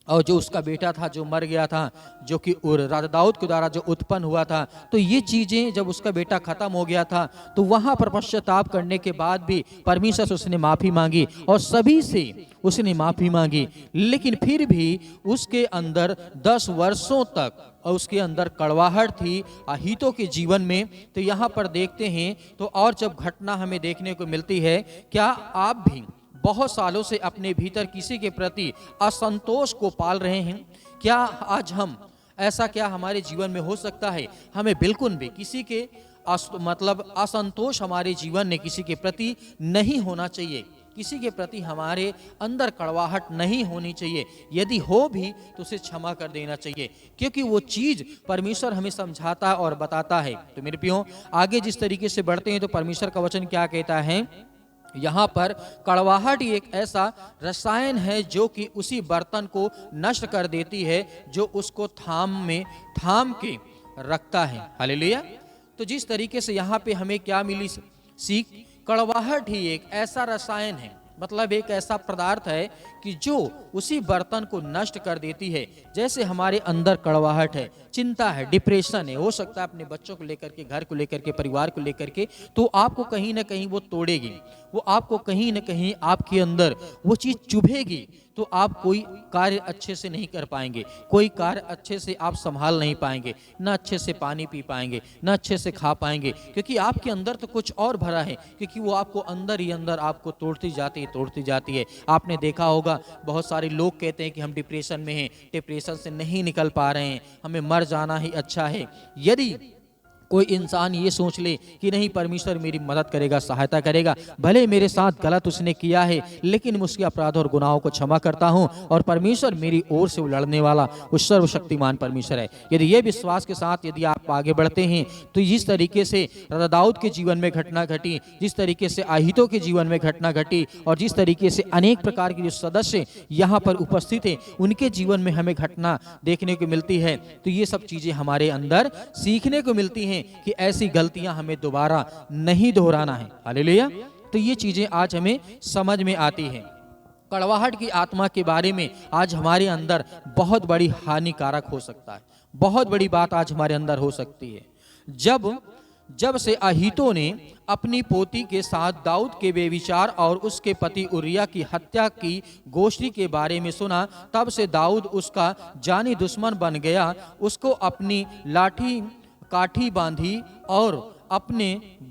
और जो उसका बेटा था जो मर गया था, जो कि राजा दाऊद के द्वारा जो उत्पन्न हुआ था, तो ये चीज़ें जब उसका बेटा खत्म हो गया था तो वहाँ पर पश्चाताप करने के बाद भी परमेश्वर से उसने माफ़ी मांगी और सभी से उसने माफ़ी मांगी। लेकिन फिर भी उसके अंदर 10 वर्षों तक उसके अंदर कड़वाहट थी अहीतो के जीवन में। तो यहाँ पर देखते हैं तो और जब घटना हमें देखने को मिलती है, क्या आप भी बहुत सालों से अपने भीतर किसी के प्रति असंतोष को पाल रहे हैं? क्या आज हम ऐसा क्या हमारे जीवन में हो सकता है? हमें बिल्कुल भी किसी के असंतोष हमारे जीवन में किसी के प्रति नहीं होना चाहिए। किसी के प्रति हमारे अंदर कड़वाहट नहीं होनी चाहिए। यदि हो भी तो उसे क्षमा कर देना चाहिए, क्योंकि वो चीज़ परमेश्वर हमें समझाता और बताता है। तो मेरे प्रियो, आगे जिस तरीके से बढ़ते हैं तो परमेश्वर का वचन क्या कहता है यहाँ पर, कड़वाहट एक ऐसा रसायन है जो कि उसी बर्तन को नष्ट कर देती है जो उसको थाम के रखता है। हालेलुया। तो जिस तरीके से यहाँ पे हमें क्या मिली सीख, कड़वाहट ही एक ऐसा रसायन है, मतलब एक ऐसा पदार्थ है कि जो उसी बर्तन को नष्ट कर देती है। जैसे हमारे अंदर कड़वाहट है, चिंता है, डिप्रेशन है, हो सकता है अपने बच्चों को लेकर के, घर को लेकर के, परिवार को लेकर के, तो आपको कहीं ना कहीं वो तोड़ेगी, वो आपको कहीं न कहीं आपके अंदर वो चीज़ चुभेगी, तो आप कोई कार्य अच्छे से नहीं कर पाएंगे, कोई कार्य अच्छे से आप संभाल नहीं पाएंगे, ना अच्छे से पानी पी पाएंगे, ना अच्छे से खा पाएंगे, क्योंकि आपके अंदर तो कुछ और भरा है, क्योंकि वो आपको अंदर ही अंदर आपको तोड़ती जाती है। आपने देखा होगा बहुत सारे लोग कहते हैं कि हम डिप्रेशन में हैं, डिप्रेशन से नहीं निकल पा रहे हैं, हमें मर जाना ही अच्छा है। यदि कोई इंसान ये सोच ले कि नहीं परमेश्वर मेरी मदद करेगा, सहायता करेगा, भले मेरे साथ गलत उसने किया है लेकिन मैं उसके अपराध और गुनाहों को क्षमा करता हूँ और परमेश्वर मेरी ओर से लड़ने वाला वो सर्वशक्तिमान परमेश्वर है। यदि ये विश्वास के साथ यदि आप आगे बढ़ते हैं तो जिस तरीके से राजा दाऊद के जीवन में घटना घटी, जिस तरीके से आहितो के जीवन में घटना घटी और जिस तरीके से अनेक प्रकार के जो सदस्य यहाँ पर उपस्थित हैं उनके जीवन में हमें घटना देखने को मिलती है, तो ये सब चीजें हमारे अंदर सीखने को मिलती हैं कि ऐसी गलतियां हमें दोबारा नहीं दोहराना है। हालेलुया। तो ये चीजें आज हमें समझ में आती हैं। कड़वाहट की आत्मा के बारे में आज हमारे अंदर बहुत बड़ी हानिकारक हो सकता है, बहुत बड़ी बात आज हमारे अंदर हो सकती है। जब से अहीतो ने अपनी पोती के साथ दाऊद के बेविचार और उसके पति उरिया की हत्या की गोष्ठी के बारे में सुना, तब से दाऊद उसका जानी दुश्मन बन गया। उसको अपनी लाठी काठी बांधी और अपने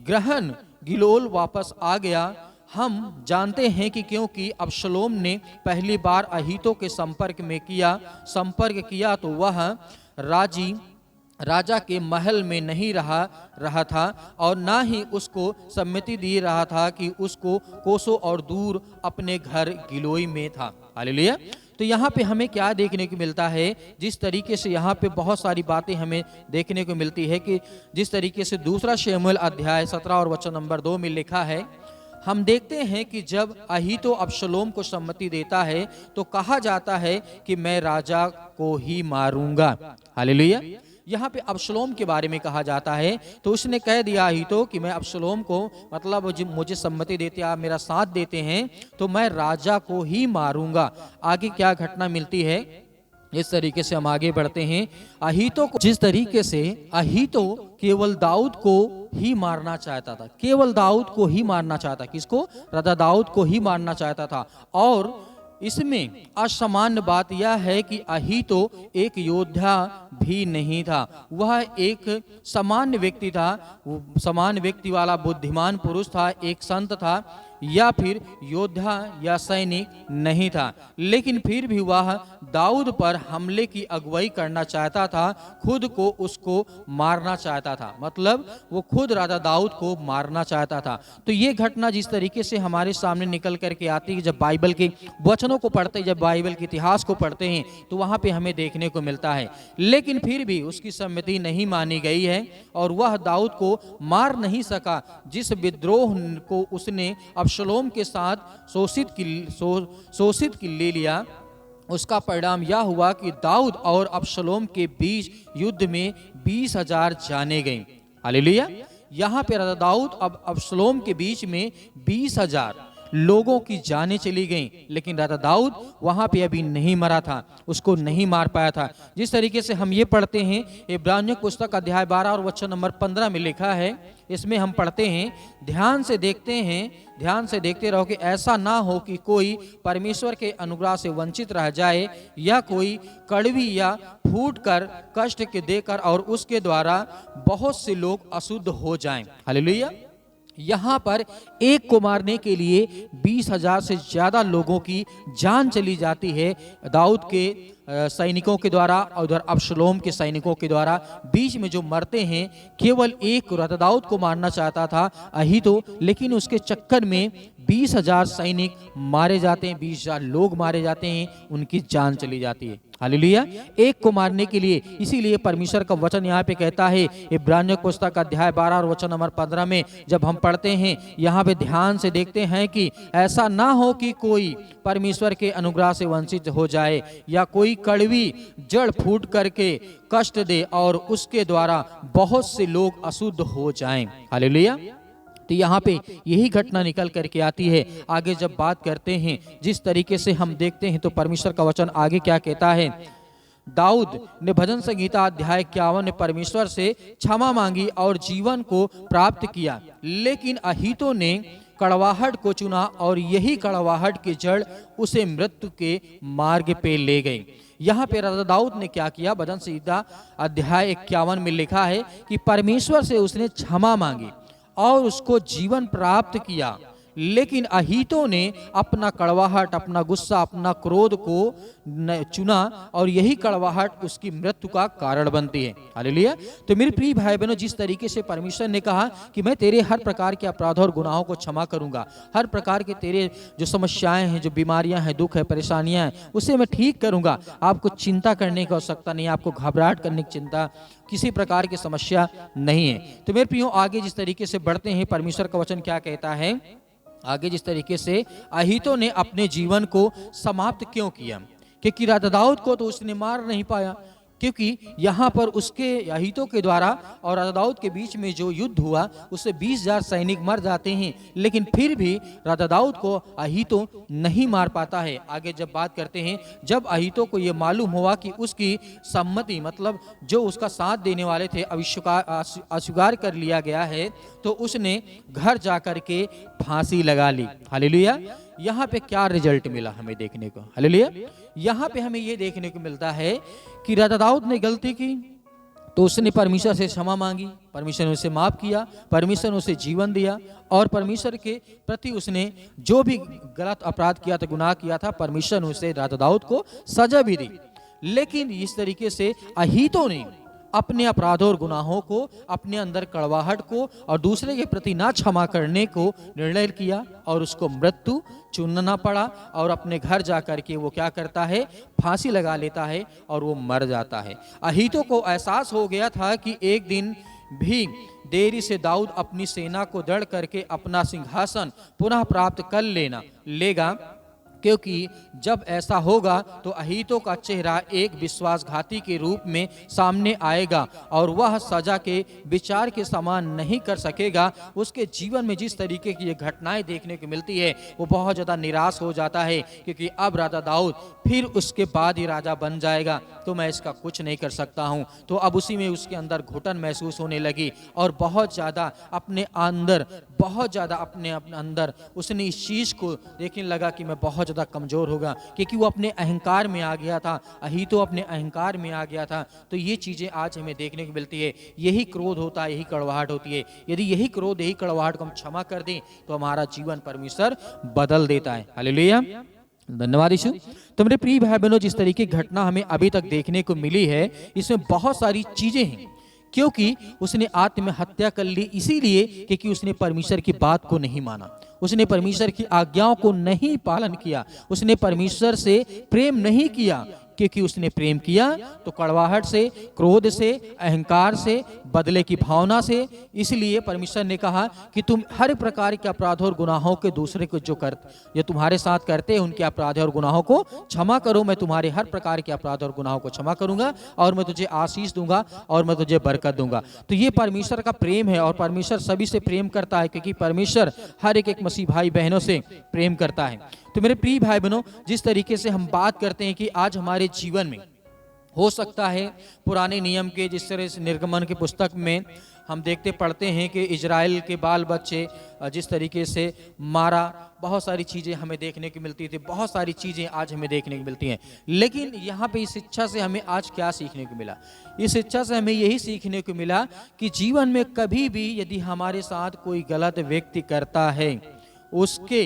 ग्रहण गिलोल वापस आ गया। हम जानते हैं कि क्योंकि अबशलोम ने पहली बार अहीतो के संपर्क किया तो वह राजा के महल में नहीं रहा था और ना ही उसको सम्मति दे रहा था कि उसको कोसों और दूर अपने घर गिलोई में था। हालेलुया। तो यहाँ पे हमें क्या देखने को मिलता है, जिस तरीके से यहाँ पे बहुत सारी बातें हमें देखने को मिलती है कि जिस तरीके से दूसरा शमूएल अध्याय 17 और वचन नंबर 2 में लिखा है, हम देखते हैं कि जब अहीतो अबशलोम को सम्मति देता है तो कहा जाता है कि मैं राजा को ही मारूंगा। हालेलुया। यहाँ पे अबशलोम के बारे में कहा जाता है, तो उसने कह दिया अहीतो कि मैं अबशलोम को, मतलब मुझे सम्मति देते, आप मेरा साथ देते हैं तो मैं राजा को ही मारूंगा। आगे क्या घटना मिलती है, इस तरीके से हम आगे बढ़ते हैं। अहीतो को, जिस तरीके से अहीतो केवल दाऊद को ही मारना चाहता था, केवल दाऊद को ही मारना चाहता, किसको? राजा दाऊद को ही मारना चाहता था। और इसमें असामान्य बात यह है कि अहीतो एक योद्धा भी नहीं था, वह एक सामान्य व्यक्ति था, सामान्य व्यक्ति वाला बुद्धिमान पुरुष था, एक संत था या फिर योद्धा या सैनिक नहीं था, लेकिन फिर भी वह दाऊद पर हमले की अगुवाई करना चाहता था, खुद को उसको मारना चाहता था, मतलब वो खुद राजा दाऊद को मारना चाहता था। तो ये घटना जिस तरीके से हमारे सामने निकल करके आती है, जब बाइबल के वचनों को पढ़ते, जब बाइबल के इतिहास को पढ़ते हैं तो वहाँ पे हमें देखने को मिलता है, लेकिन फिर भी उसकी सम्मति नहीं मानी गई है और वह दाऊद को मार नहीं सका। जिस विद्रोह को उसने अबशलोम के साथ शोषित की ले लिया, उसका परिणाम यह हुआ कि दाऊद और अबशलोम के बीच युद्ध में 20,000 जाने गए। हालेलुया। यहाँ पे राजा दाऊद अब अबशलोम के बीच में 20,000 लोगों की जानें चली गईं, लेकिन राजा दाऊद वहां पे अभी नहीं मरा था, उसको नहीं मार पाया था। जिस तरीके से हम ये पढ़ते हैं, इब्रानियों की पुस्तक अध्याय 12 और वचन नंबर 15 में लिखा है, इसमें हम पढ़ते हैं, ध्यान से देखते रहो कि ऐसा ना हो कि कोई परमेश्वर के अनुग्रह से वंचित रह जाए या कोई कड़वी या फूट कर कष्ट के देकर और उसके द्वारा बहुत से लोग अशुद्ध हो जाएं। हालेलुया। यहाँ पर एक को मारने के लिए 20,000 से ज्यादा लोगों की जान चली जाती है, दाऊद के सैनिकों के द्वारा और उधर अबशलोम के सैनिकों के द्वारा। बीच में जो मरते हैं, केवल एक राजा दाऊद को मारना चाहता था अहीतो, लेकिन उसके चक्कर में 20,000 सैनिक मारे जाते हैं, 20,000 लोग मारे जाते हैं, उनकी जान चली जाती है। हालेलुया। एक को मारने के लिए, इसीलिए परमेश्वर का वचन यहाँ पे कहता है, इब्रानियों की पुस्तक अध्याय 12 और वचन नंबर 15 में जब हम पढ़ते हैं, यहाँ पे ध्यान से देखते हैं कि ऐसा ना हो कि कोई परमेश्वर के अनुग्रह से वंचित हो जाए या कोई कड़वी जड़ फूट करके कष्ट दे और उसके द्वारा बहुत से लोग अशुद्ध हो जाएं। हालेलुया। तो यहाँ पे यही घटना निकल करके आती है। आगे जब बात करते हैं, जिस तरीके से हम देखते हैं, तो परमेश्वर का वचन आगे क्या कहता है, दाऊद ने भजन संगीता अध्याय 51 में परमेश्वर से क्षमा मांगी और जीवन को प्राप्त किया, लेकिन अहीतो ने कड़वाहट को चुना और यही कड़वाहट की जड़ उसे मृत्यु के मार्ग पे ले गई। यहाँ पे राजा दाऊद ने क्या किया, भजन संहिता अध्याय 51 में लिखा है कि परमेश्वर से उसने क्षमा मांगी और उसको जीवन प्राप्त किया। लेकिन अहीतो ने अपना कड़वाहट, अपना गुस्सा, अपना क्रोध को चुना और यही कड़वाहट उसकी मृत्यु का कारण बनती है। हालेलुया। तो मेरे प्रिय भाई बहनों, जिस तरीके से परमेश्वर ने कहा कि मैं तेरे हर प्रकार के अपराध और गुनाहों को क्षमा करूंगा, हर प्रकार के तेरे जो समस्याएं हैं, जो बीमारियां हैं, दुख है, परेशानियां हैं, उसे मैं ठीक करूंगा। आपको चिंता करने की आवश्यकता नहीं है, आपको घबराहट करने की चिंता, किसी प्रकार की समस्या नहीं है। तो मेरे प्रियो, आगे जिस तरीके से बढ़ते हैं, परमेश्वर का वचन क्या कहता है, आगे जिस तरीके से अहीतो ने अपने जीवन को समाप्त क्यों किया, क्योंकि राजा दाऊद को तो उसने मार नहीं पाया, क्योंकि यहाँ पर उसके अहीतो के द्वारा और राजा दाऊद के बीच में जो युद्ध हुआ उससे 20,000 सैनिक मर जाते हैं, लेकिन फिर भी राजा दाऊद को अहीतो नहीं मार पाता है। आगे जब बात करते हैं, जब अहीतो को ये मालूम हुआ कि उसकी सम्मति, मतलब जो उसका साथ देने वाले थे अस्वीकार कर लिया गया है, तो उसने घर जाकर के फांसी लगा ली। हालेलुया। यहाँ पे क्या रिजल्ट मिला हमें देखने को, हालेलुया। यहाँ पे हमें ये देखने को मिलता है कि राजा दाऊद ने गलती की तो उसने परमेश्वर से क्षमा मांगी, परमेश्वर ने उसे माफ किया, परमेश्वर ने उसे जीवन दिया और परमेश्वर के प्रति उसने जो भी गलत अपराध किया था, गुनाह किया था, परमेश्वर ने उसे राजा दाऊद को सजा भी दी। लेकिन इस तरीके से अहीतो ने अपने अपराधों और गुनाहों को, अपने अंदर कड़वाहट को और दूसरे के प्रति ना क्षमा करने को निर्णय किया और उसको मृत्यु चुनना पड़ा और अपने घर जाकर के वो क्या करता है, फांसी लगा लेता है और वो मर जाता है। अहीतो को एहसास हो गया था कि एक दिन भी देरी से दाऊद अपनी सेना को दृढ़ करके अपना सिंहासन पुनः प्राप्त कर लेगा, क्योंकि जब ऐसा होगा तो अहीतो का चेहरा एक विश्वासघाती के रूप में सामने आएगा और वह सजा के विचार के समान नहीं कर सकेगा। उसके जीवन में जिस तरीके की ये घटनाएं देखने को मिलती है, वो बहुत ज़्यादा निराश हो जाता है, क्योंकि अब राजा दाऊद फिर उसके बाद ही राजा बन जाएगा, तो मैं इसका कुछ नहीं कर सकता हूँ। तो अब उसी में उसके अंदर घुटन महसूस होने लगी और बहुत ज़्यादा अपने अंदर अपने अंदर उसने इस चीज़ को देखने लगा कि मैं बहुत ज़्यादा कमज़ोर होगा, क्योंकि वो अपने अहंकार में आ गया था, अहीतो अपने अहंकार में आ गया था। तो ये चीज़ें आज हमें देखने को मिलती है। यही क्रोध होता है, यही कड़वाहट होती है। यदि यही क्रोध, यही कड़वाहट को हम क्षमा कर दें तो हमारा जीवन परमेश्वर बदल देता है। हालेलुया, धन्यवाद यीशु। तो मेरे प्रिय भाई बहनों, जिस तरीके की घटना हमें अभी तक देखने को मिली है, इसमें बहुत सारी चीजें हैं, क्योंकि उसने आत्महत्या कर ली इसीलिए क्योंकि उसने परमेश्वर की बात को नहीं माना, उसने परमेश्वर की आज्ञाओं को नहीं पालन किया, उसने परमेश्वर से प्रेम नहीं किया। क्योंकि उसने प्रेम किया तो कड़वाहट से, क्रोध से, अहंकार से, बदले की भावना से, इसलिए परमेश्वर ने कहा कि तुम हर प्रकार के अपराधों और गुनाहों के दूसरे को जो तुम्हारे साथ करते हैं उनके अपराधों और गुनाहों को क्षमा करो। मैं तुम्हारे हर प्रकार के अपराध और गुनाहों को क्षमा करूंगा और मैं तुझे आशीष दूंगा और मैं तुझे बरकत दूंगा। तो ये परमेश्वर का प्रेम है और परमेश्वर सभी से प्रेम करता है, क्योंकि परमेश्वर हर एक मसीह भाई बहनों से प्रेम करता है। तो मेरे प्रिय भाई बहनों, जिस तरीके से हम बात करते हैं कि आज हमारे जीवन में हो सकता है पुराने नियम के, जिस तरह से निर्गमन की पुस्तक में हम देखते पढ़ते हैं कि इजराइल के बाल बच्चे जिस तरीके से मारा, बहुत सारी चीज़ें हमें देखने को मिलती थी, बहुत सारी चीज़ें आज हमें देखने को मिलती हैं। लेकिन यहाँ पे इस शिक्षा से हमें आज क्या सीखने को मिला? इस शिक्षा से हमें यही सीखने को मिला कि जीवन में कभी भी यदि हमारे साथ कोई गलत व्यक्ति करता है, उसके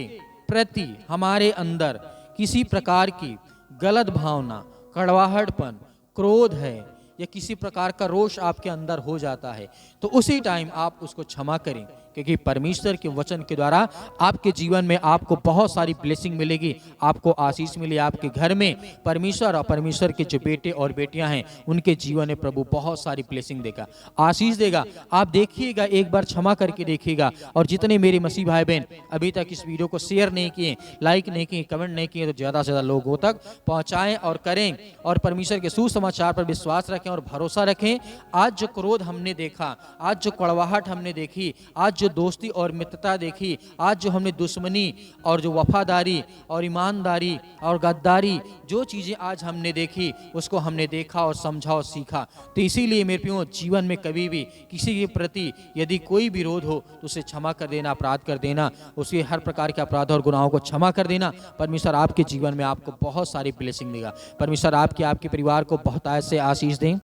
प्रति हमारे अंदर किसी प्रकार की गलत भावना, कड़वाहटपन, क्रोध है या किसी प्रकार का रोष आपके अंदर हो जाता है, तो उसी टाइम आप उसको क्षमा करें, क्योंकि परमेश्वर के वचन के द्वारा आपके जीवन में आपको बहुत सारी ब्लेसिंग मिलेगी, आपको आशीष मिलेगी। आपके घर में परमेश्वर और परमेश्वर के जो बेटे और बेटियां हैं उनके जीवन में प्रभु बहुत सारी ब्लेसिंग देगा, आशीष देगा। आप देखिएगा, एक बार क्षमा करके देखिएगा। और जितने मेरे मसीह भाई बहन अभी तक इस वीडियो को शेयर नहीं किए, लाइक नहीं किए, कमेंट नहीं किए, तो ज़्यादा से ज़्यादा लोगों तक पहुँचाएँ और करें और परमेश्वर के सुसमाचार पर विश्वास रखें और भरोसा रखें। आज जो क्रोध हमने देखा, आज जो कड़वाहट हमने देखी, आज जो दोस्ती और मित्रता देखी, आज जो हमने दुश्मनी और जो वफादारी और ईमानदारी और गद्दारी जो चीज़ें आज हमने देखी, उसको हमने देखा और समझा और सीखा। तो इसीलिए मेरे प्रियो, जीवन में कभी भी किसी के प्रति यदि कोई विरोध हो तो उसे क्षमा कर देना, अपराध कर देना, उसके हर प्रकार के अपराध और गुनाहों को क्षमा कर देना। परमेश्वर आपके जीवन में आपको बहुत सारी ब्लेसिंग देगा। परमेश्वर आपके परिवार को बहुत ऐसे आशीष दें।